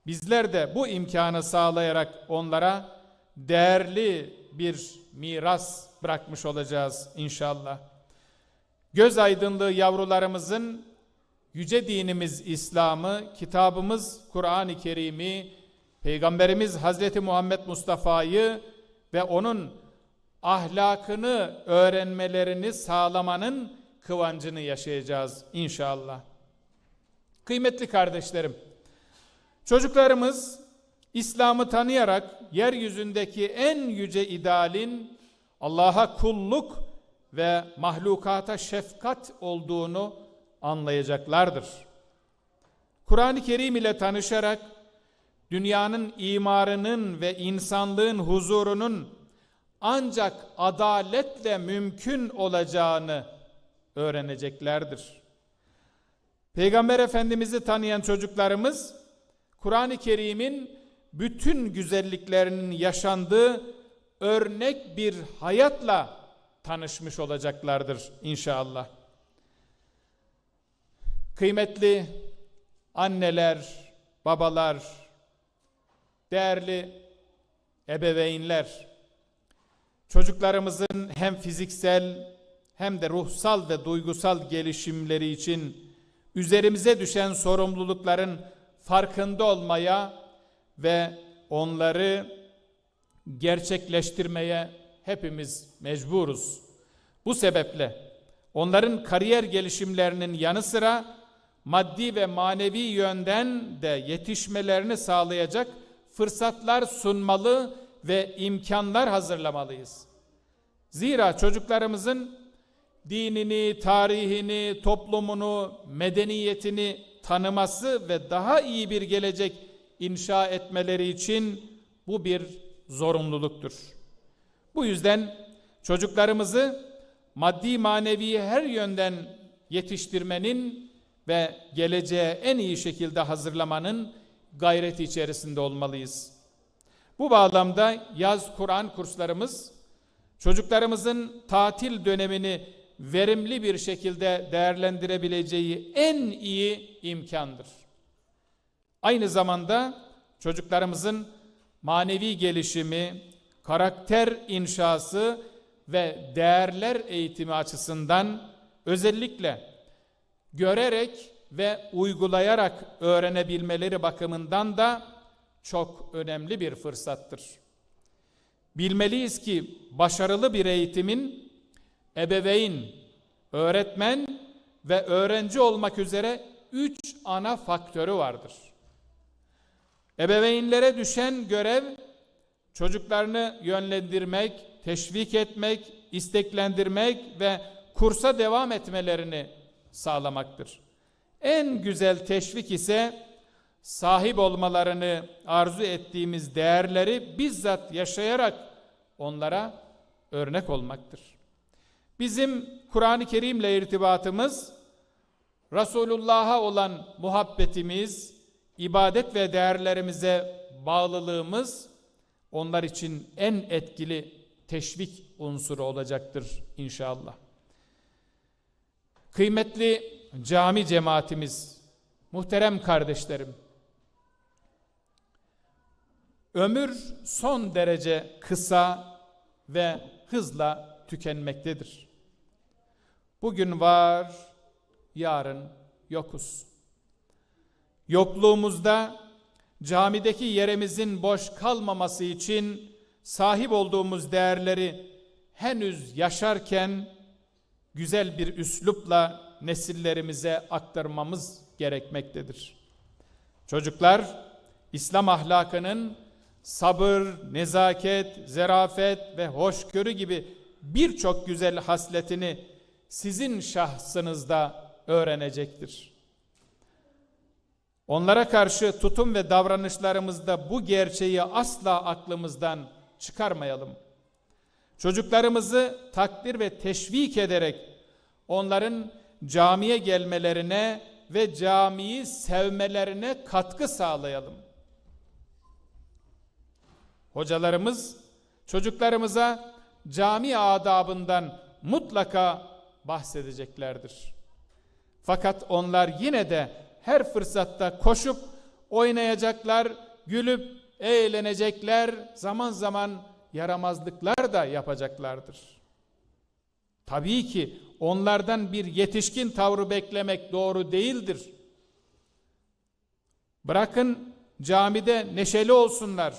Bizler de bu imkanı sağlayarak onlara değerli bir miras bırakmış olacağız inşallah. Göz aydınlığı yavrularımızın yüce dinimiz İslam'ı, kitabımız Kur'an-ı Kerim'i, Peygamberimiz Hazreti Muhammed Mustafa'yı ve onun ahlakını öğrenmelerini sağlamanın kıvancını yaşayacağız inşallah. Kıymetli kardeşlerim, çocuklarımız İslam'ı tanıyarak yeryüzündeki en yüce idealin Allah'a kulluk ve mahlukata şefkat olduğunu anlayacaklardır. Kur'an-ı Kerim ile tanışarak dünyanın imarının ve insanlığın huzurunun ancak adaletle mümkün olacağını öğreneceklerdir. Peygamber Efendimiz'i tanıyan çocuklarımız Kur'an-ı Kerim'in bütün güzelliklerinin yaşandığı örnek bir hayatla tanışmış olacaklardır inşallah. Kıymetli anneler, babalar, değerli ebeveynler, çocuklarımızın hem fiziksel hem de ruhsal ve duygusal gelişimleri için üzerimize düşen sorumlulukların farkında olmaya ve onları gerçekleştirmeye hepimiz mecburuz. Bu sebeple onların kariyer gelişimlerinin yanı sıra maddi ve manevi yönden de yetişmelerini sağlayacak fırsatlar sunmalı ve imkanlar hazırlamalıyız. Zira çocuklarımızın dinini, tarihini, toplumunu, medeniyetini tanıması ve daha iyi bir gelecek inşa etmeleri için bu bir zorunluluktur. Bu yüzden çocuklarımızı maddi manevi her yönden yetiştirmenin ve geleceğe en iyi şekilde hazırlamanın gayreti içerisinde olmalıyız. Bu bağlamda yaz Kur'an kurslarımız çocuklarımızın tatil dönemini verimli bir şekilde değerlendirebileceği en iyi imkandır. Aynı zamanda çocuklarımızın manevi gelişimi, karakter inşası ve değerler eğitimi açısından özellikle görerek ve uygulayarak öğrenebilmeleri bakımından da çok önemli bir fırsattır. Bilmeliyiz ki başarılı bir eğitimin ebeveyn, öğretmen ve öğrenci olmak üzere 3 ana faktörü vardır. Ebeveynlere düşen görev çocuklarını yönlendirmek, teşvik etmek, isteklendirmek ve kursa devam etmelerini sağlamaktır. En güzel teşvik ise sahip olmalarını arzu ettiğimiz değerleri bizzat yaşayarak onlara örnek olmaktır. Bizim Kur'an-ı Kerim'le irtibatımız, Resulullah'a olan muhabbetimiz, ibadet ve değerlerimize bağlılığımız onlar için en etkili teşvik unsuru olacaktır inşallah. Kıymetli cami cemaatimiz, muhterem kardeşlerim, ömür son derece kısa ve hızla tükenmektedir. Bugün var, yarın yokuz. Yokluğumuzda camideki yerimizin boş kalmaması için sahip olduğumuz değerleri henüz yaşarken güzel bir üslupla nesillerimize aktarmamız gerekmektedir. Çocuklar, İslam ahlakının sabır, nezaket, zerafet ve hoşgörü gibi birçok güzel hasletini sizin şahsınızda öğrenecektir. Onlara karşı tutum ve davranışlarımızda bu gerçeği asla aklımızdan çıkarmayalım. Çocuklarımızı takdir ve teşvik ederek onların camiye gelmelerine ve camiyi sevmelerine katkı sağlayalım. Hocalarımız çocuklarımıza cami adabından mutlaka bahsedeceklerdir. Fakat onlar yine de her fırsatta koşup oynayacaklar, gülüp eğlenecekler, zaman zaman yaramazlıklar da yapacaklardır. Tabii ki onlardan bir yetişkin tavrı beklemek doğru değildir. Bırakın camide neşeli olsunlar.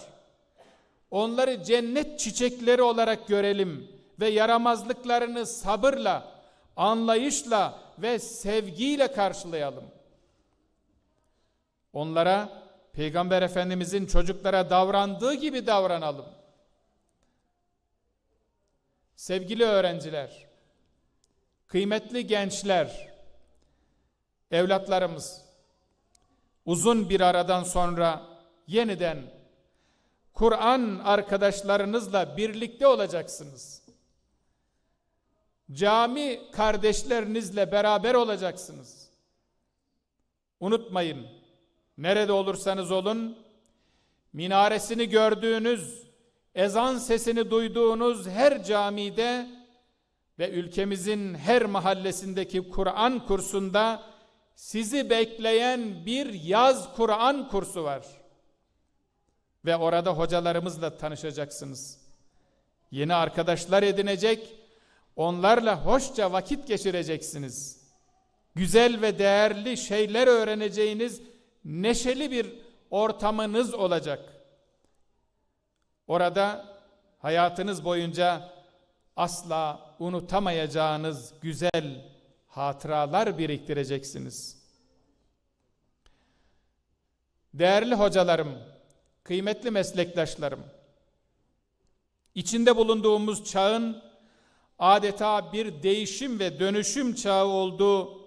Onları cennet çiçekleri olarak görelim ve yaramazlıklarını sabırla, anlayışla ve sevgiyle karşılayalım. Onlara Peygamber Efendimizin çocuklara davrandığı gibi davranalım. Sevgili öğrenciler, kıymetli gençler, evlatlarımız, uzun bir aradan sonra yeniden Kur'an arkadaşlarınızla birlikte olacaksınız. Cami kardeşlerinizle beraber olacaksınız. Unutmayın, nerede olursanız olun, minaresini gördüğünüz, ezan sesini duyduğunuz her camide ve ülkemizin her mahallesindeki Kur'an kursunda sizi bekleyen bir yaz Kur'an kursu var. Ve orada hocalarımızla tanışacaksınız. Yeni arkadaşlar edinecek, onlarla hoşça vakit geçireceksiniz. Güzel ve değerli şeyler öğreneceğiniz neşeli bir ortamınız olacak. Orada hayatınız boyunca asla unutamayacağınız güzel hatıralar biriktireceksiniz. Değerli hocalarım, kıymetli meslektaşlarım, içinde bulunduğumuz çağın adeta bir değişim ve dönüşüm çağı olduğu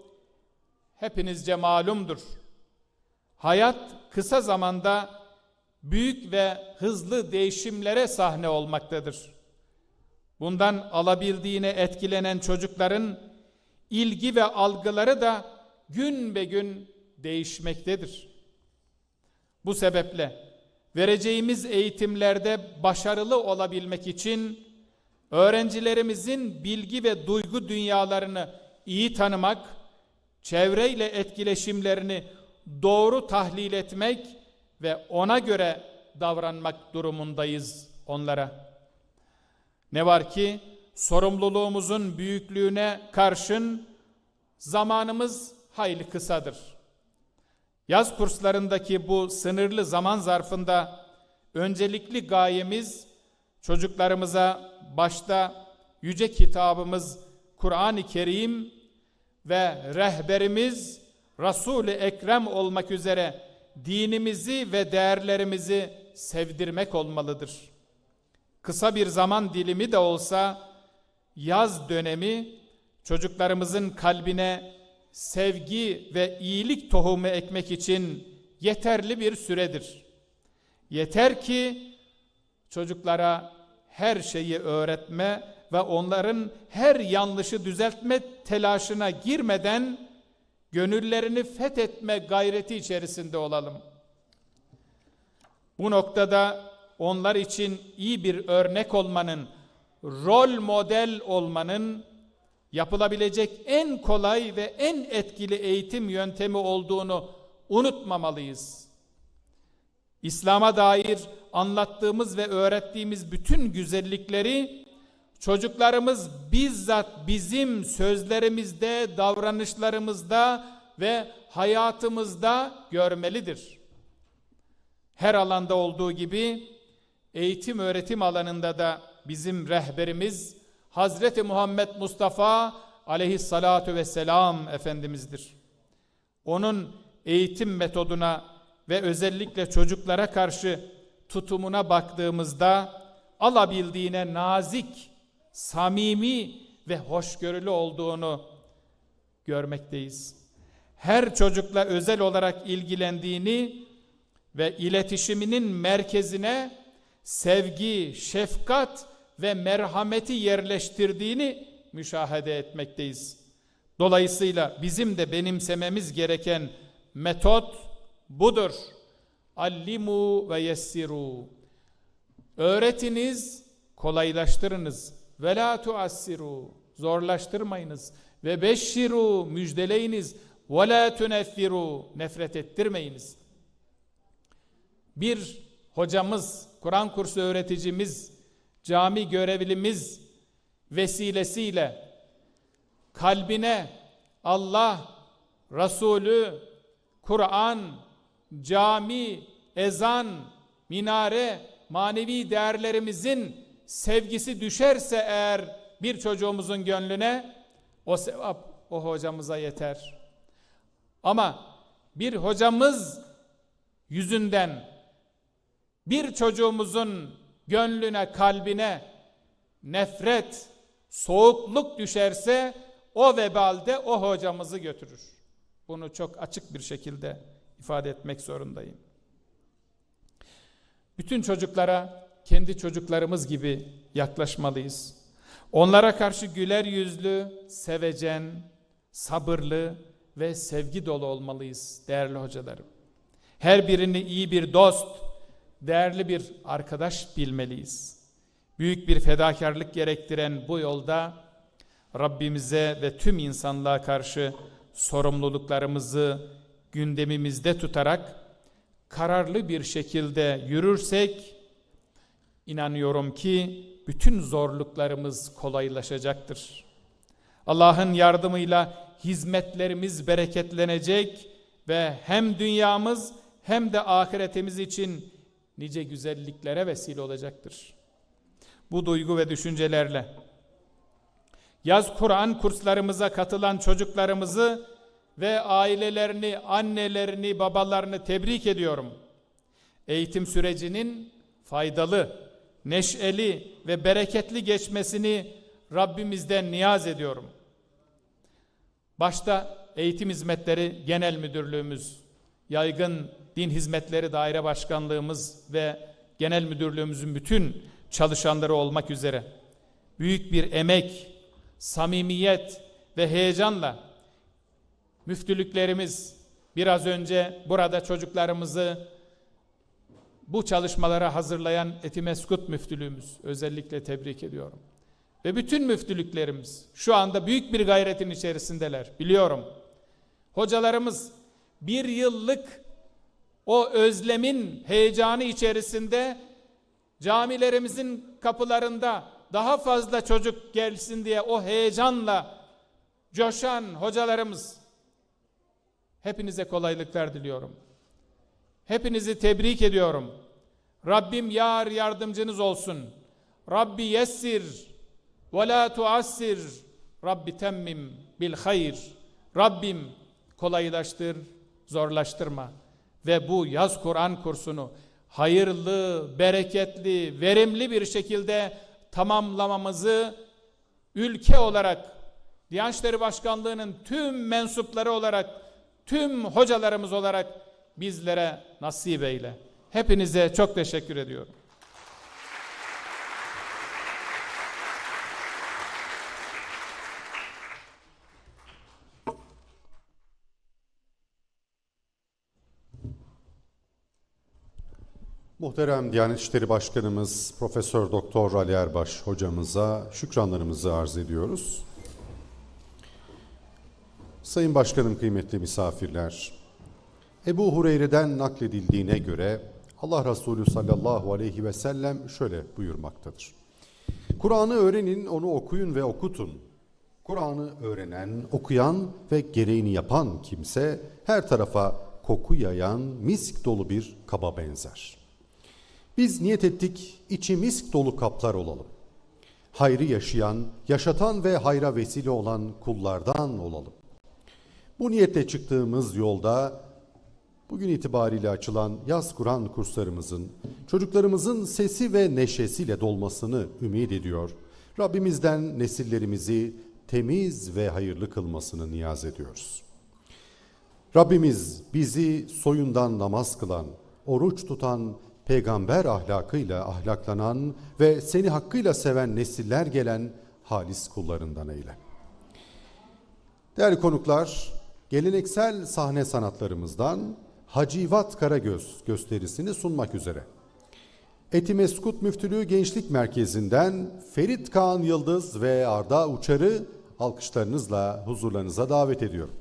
hepinizce malumdur. Hayat kısa zamanda büyük ve hızlı değişimlere sahne olmaktadır. Bundan alabildiğine etkilenen çocukların ilgi ve algıları da gün be gün değişmektedir. Bu sebeple vereceğimiz eğitimlerde başarılı olabilmek için öğrencilerimizin bilgi ve duygu dünyalarını iyi tanımak, çevreyle etkileşimlerini doğru tahlil etmek ve ona göre davranmak durumundayız onlara. Ne var ki sorumluluğumuzun büyüklüğüne karşın zamanımız hayli kısadır. Yaz kurslarındaki bu sınırlı zaman zarfında öncelikli gayemiz çocuklarımıza başta yüce kitabımız Kur'an-ı Kerim ve rehberimiz Resul-i Ekrem olmak üzere dinimizi ve değerlerimizi sevdirmek olmalıdır. Kısa bir zaman dilimi de olsa yaz dönemi çocuklarımızın kalbine sevgi ve iyilik tohumu ekmek için yeterli bir süredir. Yeter ki çocuklara her şeyi öğretme ve onların her yanlışı düzeltme telaşına girmeden gönüllerini fethetme gayreti içerisinde olalım. Bu noktada onlar için iyi bir örnek olmanın, rol model olmanın yapılabilecek en kolay ve en etkili eğitim yöntemi olduğunu unutmamalıyız. İslam'a dair anlattığımız ve öğrettiğimiz bütün güzellikleri çocuklarımız bizzat bizim sözlerimizde, davranışlarımızda ve hayatımızda görmelidir. Her alanda olduğu gibi eğitim öğretim alanında da bizim rehberimiz Hazreti Muhammed Mustafa aleyhissalatu vesselam Efendimiz'dir. Onun eğitim metoduna ve özellikle çocuklara karşı tutumuna baktığımızda alabildiğine nazik, samimi ve hoşgörülü olduğunu görmekteyiz. Her çocukla özel olarak ilgilendiğini ve iletişiminin merkezine sevgi, şefkat ve merhameti yerleştirdiğini müşahede etmekteyiz. Dolayısıyla bizim de benimsememiz gereken metot budur. Allimu ve yessiru. Öğretiniz, kolaylaştırınız. Ve la tuassiru. Zorlaştırmayınız. Ve beşşiru. Müjdeleyiniz. Ve la tuneffiru. Nefret ettirmeyiniz. Bir hocamız, Kur'an kursu öğreticimiz, cami görevlimiz vesilesiyle kalbine Allah, Resulü, Kur'an, cami, ezan, minare, manevi değerlerimizin sevgisi düşerse eğer bir çocuğumuzun gönlüne, o sevap o hocamıza yeter. Ama bir hocamız yüzünden bir çocuğumuzun gönlüne, kalbine nefret, soğukluk düşerse o vebalde o hocamızı götürür. Bunu çok açık bir şekilde ifade etmek zorundayım. Bütün çocuklara kendi çocuklarımız gibi yaklaşmalıyız. Onlara karşı güler yüzlü, sevecen, sabırlı ve sevgi dolu olmalıyız değerli hocalarım. Her birini iyi bir dost, değerli bir arkadaş bilmeliyiz. Büyük bir fedakarlık gerektiren bu yolda Rabbimize ve tüm insanlığa karşı sorumluluklarımızı gündemimizde tutarak kararlı bir şekilde yürürsek inanıyorum ki bütün zorluklarımız kolaylaşacaktır. Allah'ın yardımıyla hizmetlerimiz bereketlenecek ve hem dünyamız hem de ahiretimiz için nice güzelliklere vesile olacaktır. Bu duygu ve düşüncelerle yaz Kur'an kurslarımıza katılan çocuklarımızı ve ailelerini, annelerini, babalarını tebrik ediyorum. Eğitim sürecinin faydalı, neşeli ve bereketli geçmesini Rabbimizden niyaz ediyorum. Başta Eğitim Hizmetleri Genel Müdürlüğümüz, Yaygın Din Hizmetleri Daire Başkanlığımız ve Genel Müdürlüğümüzün bütün çalışanları olmak üzere büyük bir emek, samimiyet ve heyecanla müftülüklerimiz biraz önce burada çocuklarımızı bu çalışmalara hazırlayan Etimeskut Müftülüğümüz özellikle tebrik ediyorum. Ve bütün müftülüklerimiz şu anda büyük bir gayretin içerisindeler. Biliyorum. Hocalarımız bir yıllık o özlemin heyecanı içerisinde camilerimizin kapılarında daha fazla çocuk gelsin diye o heyecanla coşan hocalarımız, hepinize kolaylıklar diliyorum. Hepinizi tebrik ediyorum. Rabbim yar yardımcınız olsun. Rabbi yessir ve la tuassir. Rabbi temmim bil hayr. Rabbim kolaylaştır, zorlaştırma. Ve bu yaz Kur'an kursunu hayırlı, bereketli, verimli bir şekilde tamamlamamızı ülke olarak, Diyanet İşleri Başkanlığı'nın tüm mensupları olarak, tüm hocalarımız olarak bizlere nasip eyle. Hepinize çok teşekkür ediyorum. Muhterem Diyanet İşleri Başkanımız Profesör Doktor Ali Erbaş hocamıza şükranlarımızı arz ediyoruz. Sayın Başkanım, kıymetli misafirler, Ebu Hureyre'den nakledildiğine göre Allah Resulü sallallahu aleyhi ve sellem şöyle buyurmaktadır. Kur'an'ı öğrenin, onu okuyun ve okutun. Kur'an'ı öğrenen, okuyan ve gereğini yapan kimse her tarafa koku yayan misk dolu bir kaba benzer. Biz niyet ettik, içi misk dolu kaplar olalım. Hayrı yaşayan, yaşatan ve hayra vesile olan kullardan olalım. Bu niyetle çıktığımız yolda bugün itibariyle açılan yaz Kur'an kurslarımızın çocuklarımızın sesi ve neşesiyle dolmasını ümit ediyor. Rabbimizden nesillerimizi temiz ve hayırlı kılmasını niyaz ediyoruz. Rabbimiz bizi soyundan namaz kılan, oruç tutan, peygamber ahlakıyla ahlaklanan ve seni hakkıyla seven nesiller gelen halis kullarından eyle. Değerli konuklar, geleneksel sahne sanatlarımızdan Hacivat Karagöz gösterisini sunmak üzere Etimeskut Müftülüğü Gençlik Merkezi'nden Ferit Kaan Yıldız ve Arda Uçar'ı alkışlarınızla huzurlarınıza davet ediyorum.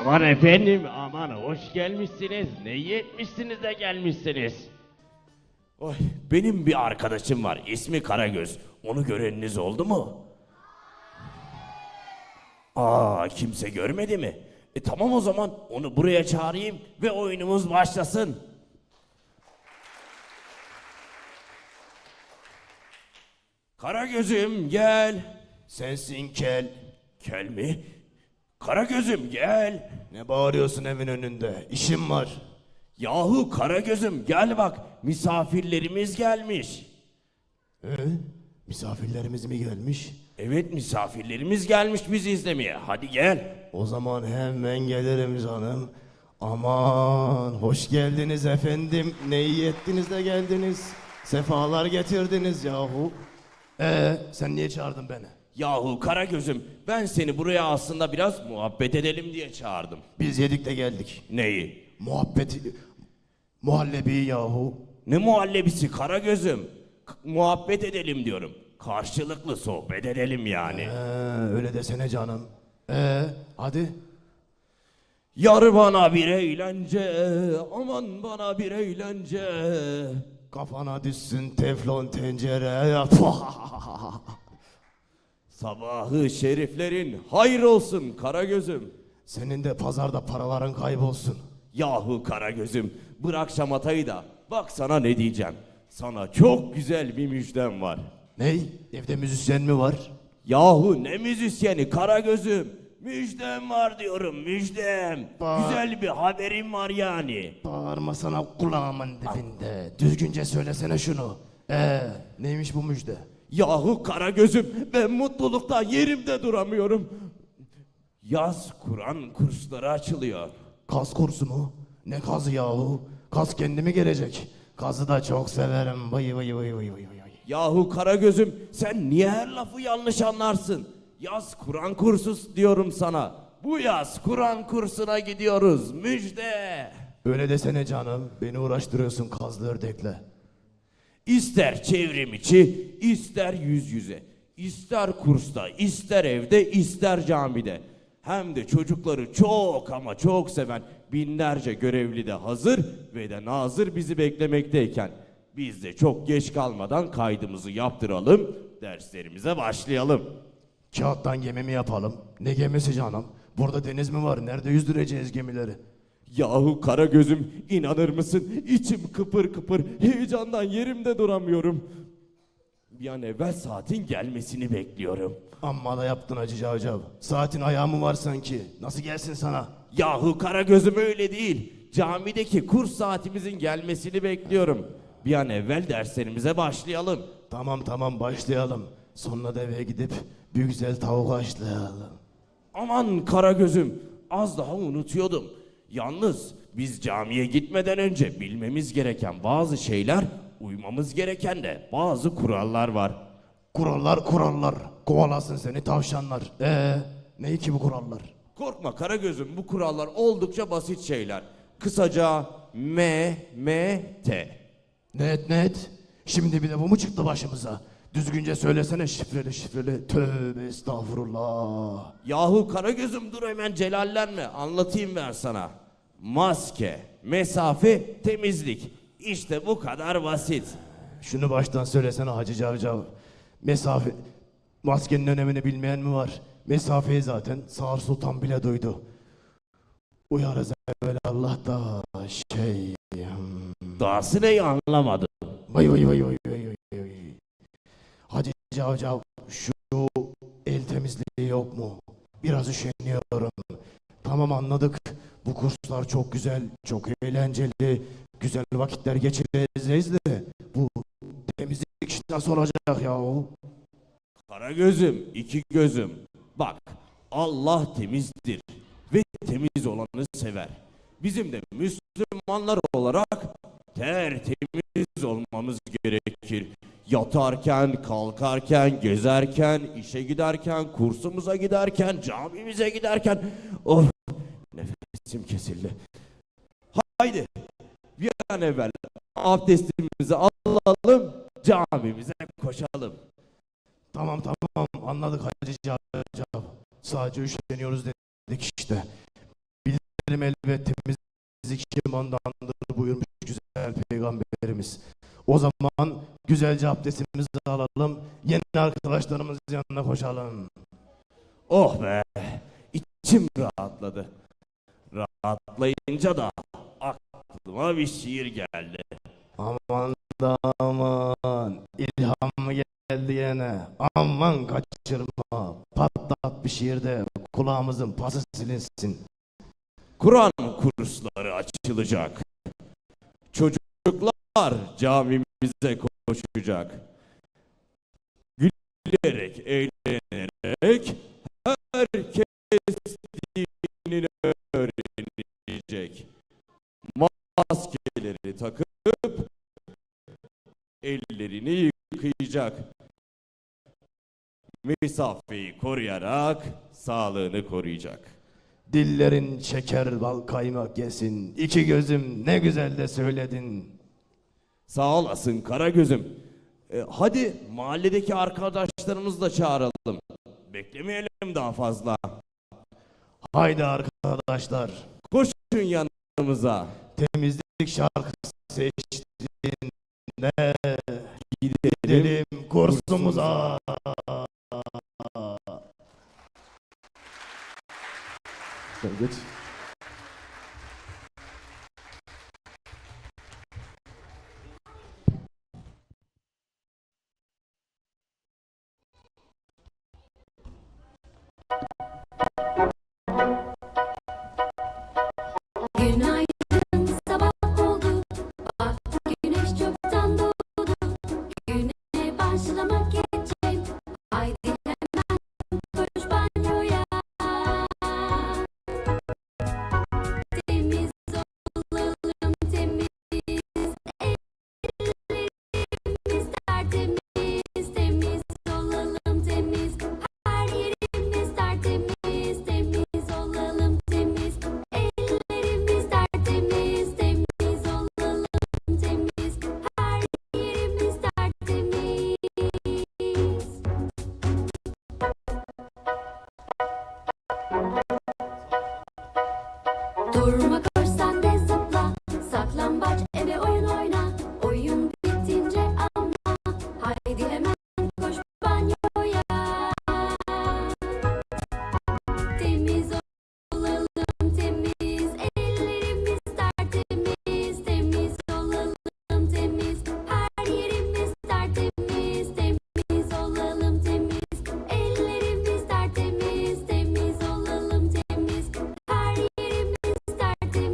Aman efendim, aman hoş gelmişsiniz. Ne iyi etmişsiniz de gelmişsiniz. Oy, benim bir arkadaşım var, ismi Karagöz. Onu göreniniz oldu mu? Kimse görmedi mi? Tamam, o zaman onu buraya çağırayım ve oyunumuz başlasın. Karagöz'üm gel. Sensin kel. Kel mi? Karagöz'üm gel. Ne bağırıyorsun evin önünde? İşim var. Yahu Karagöz'üm gel bak, misafirlerimiz gelmiş. Misafirlerimiz mi gelmiş? Evet, misafirlerimiz gelmiş bizi izlemeye. Hadi gel. O zaman hemen gelirim canım. Aman hoş geldiniz efendim. Ne iyi ettiniz de geldiniz. Sefalar getirdiniz yahu. Sen niye çağırdın beni? Yahu Karagöz'üm, ben seni buraya aslında biraz muhabbet edelim diye çağırdım. Biz yedik de geldik. Neyi? Muhabbeti... Muhallebi yahu. Ne muhallebisi Karagöz'üm? Muhabbet edelim diyorum. Karşılıklı sohbet edelim yani. Öyle desene canım. Hadi. Yar bana bir eğlence, aman bana bir eğlence. Kafana düşsün teflon tencere. Sabahı şeriflerin hayır olsun Karagöz'üm. Senin de pazarda paraların kaybolsun. Yahu Karagöz'üm, bırak şamatayı da bak sana ne diyeceğim. Sana çok güzel bir müjdem var. Ney? Evde müzisyen mi var? Yahu ne müzisyeni Karagöz'üm? Müjdem var diyorum, müjdem. Güzel bir haberim var yani. Bağırma sana kulağımın dibinde. Düzgünce söylesene şunu. Neymiş bu müjde? Yahu Karagöz'üm, ben mutluluktan yerimde duramıyorum. Yaz Kur'an kursları açılıyor. Kaz kursu mu? Ne kazı yahu? Kaz kendimi gelecek. Kazı da çok severim. Vay vay vay vay vay. Yahu Karagöz'üm, sen niye her lafı yanlış anlarsın? Yaz Kur'an kursu diyorum sana. Bu yaz Kur'an kursuna gidiyoruz. Müjde. Öyle desene canım. Beni uğraştırıyorsun kazlı ördekle. İster çevrim içi, ister yüz yüze. İster kursta, ister evde, ister camide. Hem de çocukları çok ama çok seven binlerce görevli de hazır ve de nazır bizi beklemekteyken biz de çok geç kalmadan kaydımızı yaptıralım, derslerimize başlayalım. Kağıttan gemi mi yapalım? Ne gemisi canım? Burada deniz mi var? Nerede yüzdüreceğiz gemileri? Yahu Karagöz'üm, inanır mısın? İçim kıpır kıpır, heyecandan yerimde duramıyorum. Bir an evvel saatin gelmesini bekliyorum. Amma da yaptın Hacı Cavcav. Saatin ayağı mı var sanki? Nasıl gelsin sana? Yahu Karagöz'üm öyle değil. camideki kurs saatimizin gelmesini bekliyorum. Bir an evvel derslerimize başlayalım. Tamam başlayalım. Sonra da eve gidip bir güzel tavuk haşlayalım. Aman Karagöz'üm, az daha unutuyordum. Yalnız biz camiye gitmeden önce bilmemiz gereken bazı şeyler, uymamız gereken de bazı kurallar var. Kurallar. Kovalasın seni tavşanlar. Ne ki bu kurallar? Korkma Karagöz'üm, bu kurallar oldukça basit şeyler. Kısaca M-M-T. Net. Şimdi bir de bu mu çıktı başımıza? Düzgünce söylesene şifreli. Tövbe estağfurullah. Yahu Karagöz'üm, dur hemen celallenme, anlatayım ben sana. Maske, mesafe, temizlik. İşte bu kadar basit. Şunu baştan söylesene Hacı Cavcav. Maskenin önemini bilmeyen mi var? Mesafeyi zaten Sağır Sultan bile duydu. Uyarız evvelallah da Dahası neyi anlamadım. Vay. Hacı Cavcav, şu el temizliği yok mu? Biraz üşeniyorum. Tamam, anladık. Bu kurslar çok güzel, çok eğlenceli. Güzel vakitler geçireceğiz de bu temizlik işi nasıl olacak yahu? Karagöz'üm, iki gözüm. Bak, Allah temizdir ve temiz olanı sever. Bizim de Müslümanlar olarak tertemiz olmamız gerekir. Yatarken, kalkarken, gezerken, işe giderken, kursumuza giderken, camimize giderken. Oh, nefesim kesildi. Haydi bir an evvel abdestimizi alalım, camimize koşalım. Tamam, anladık Hacı Cavcav. Sadece üşeniyoruz dedik işte. Bilirim elbet temizlik kim ondandır buyurmuş güzel peygamberimiz. O zaman güzelce abdestimizi alalım, yeni arkadaşlarımızın yanına koşalım. Oh be, içim rahatladı. Rahatlayınca da aklıma bir şiir geldi. Aman ilham geldi yine. Aman kaçırma, patlat bir şiirde kulağımızın pası silinsin. Kur'an kursları açılacak. Çocuklar camimize koşacak. Gülerek, eğlenerek herkes dinini öğrenecek. Maskeleri takıp ellerini yıkayacak. Mesafeyi koruyarak sağlığını koruyacak. Dillerin şeker bal kaymak yesin. İki gözüm ne güzel de söyledin. Sağ olasın Karagöz'üm. Hadi mahalledeki arkadaşlarımızı da çağıralım. Beklemeyelim daha fazla. Haydi arkadaşlar. Koşun yanımıza. Temizlik şarkısı eşliğinde gidelim kursumuza. Geç. Günaydın, sabah oldu. Bak güneş çoktan doğdu. Güne başlamak için haydi hemen koş banyoya. Temiz olalım, temiz ellerimiz tertemiz, temiz olalım, temiz her yerimiz tertemiz, temiz olalım, temiz ellerimiz tertemiz, temiz olalım, temiz her yerimiz tertemiz. Durma, koş sen de zıpla, saklambaç eve oyun oyna. Oyun bitince ama haydi hemen koş banyoya. Temiz olalım, temiz ellerimiz tertemiz, temiz olalım, temiz her yerimiz tertemiz, temiz olalım, temiz ellerimiz tertemiz, temiz olalım, temiz her yerimiz tertemiz.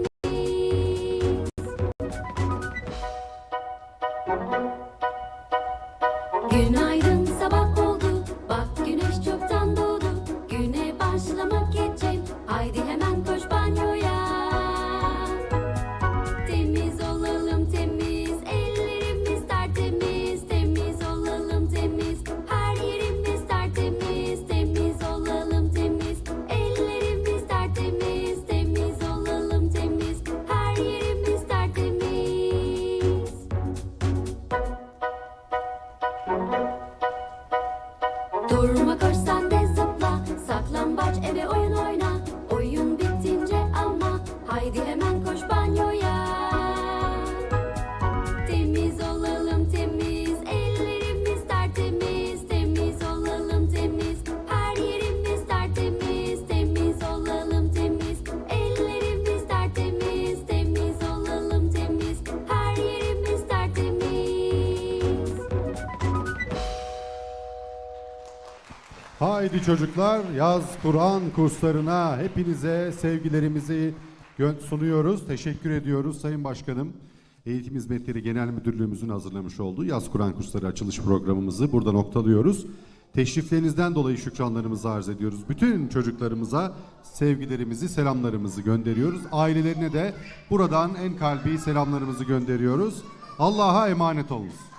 Haydi çocuklar, yaz Kur'an kurslarına hepinize sevgilerimizi sunuyoruz. Teşekkür ediyoruz Sayın Başkanım. Eğitim Hizmetleri Genel Müdürlüğümüzün hazırlamış olduğu yaz Kur'an kursları açılış programımızı burada noktalıyoruz. Teşriflerinizden dolayı şükranlarımızı arz ediyoruz. Bütün çocuklarımıza sevgilerimizi, selamlarımızı gönderiyoruz. Ailelerine de buradan en kalbi selamlarımızı gönderiyoruz. Allah'a emanet olunuz.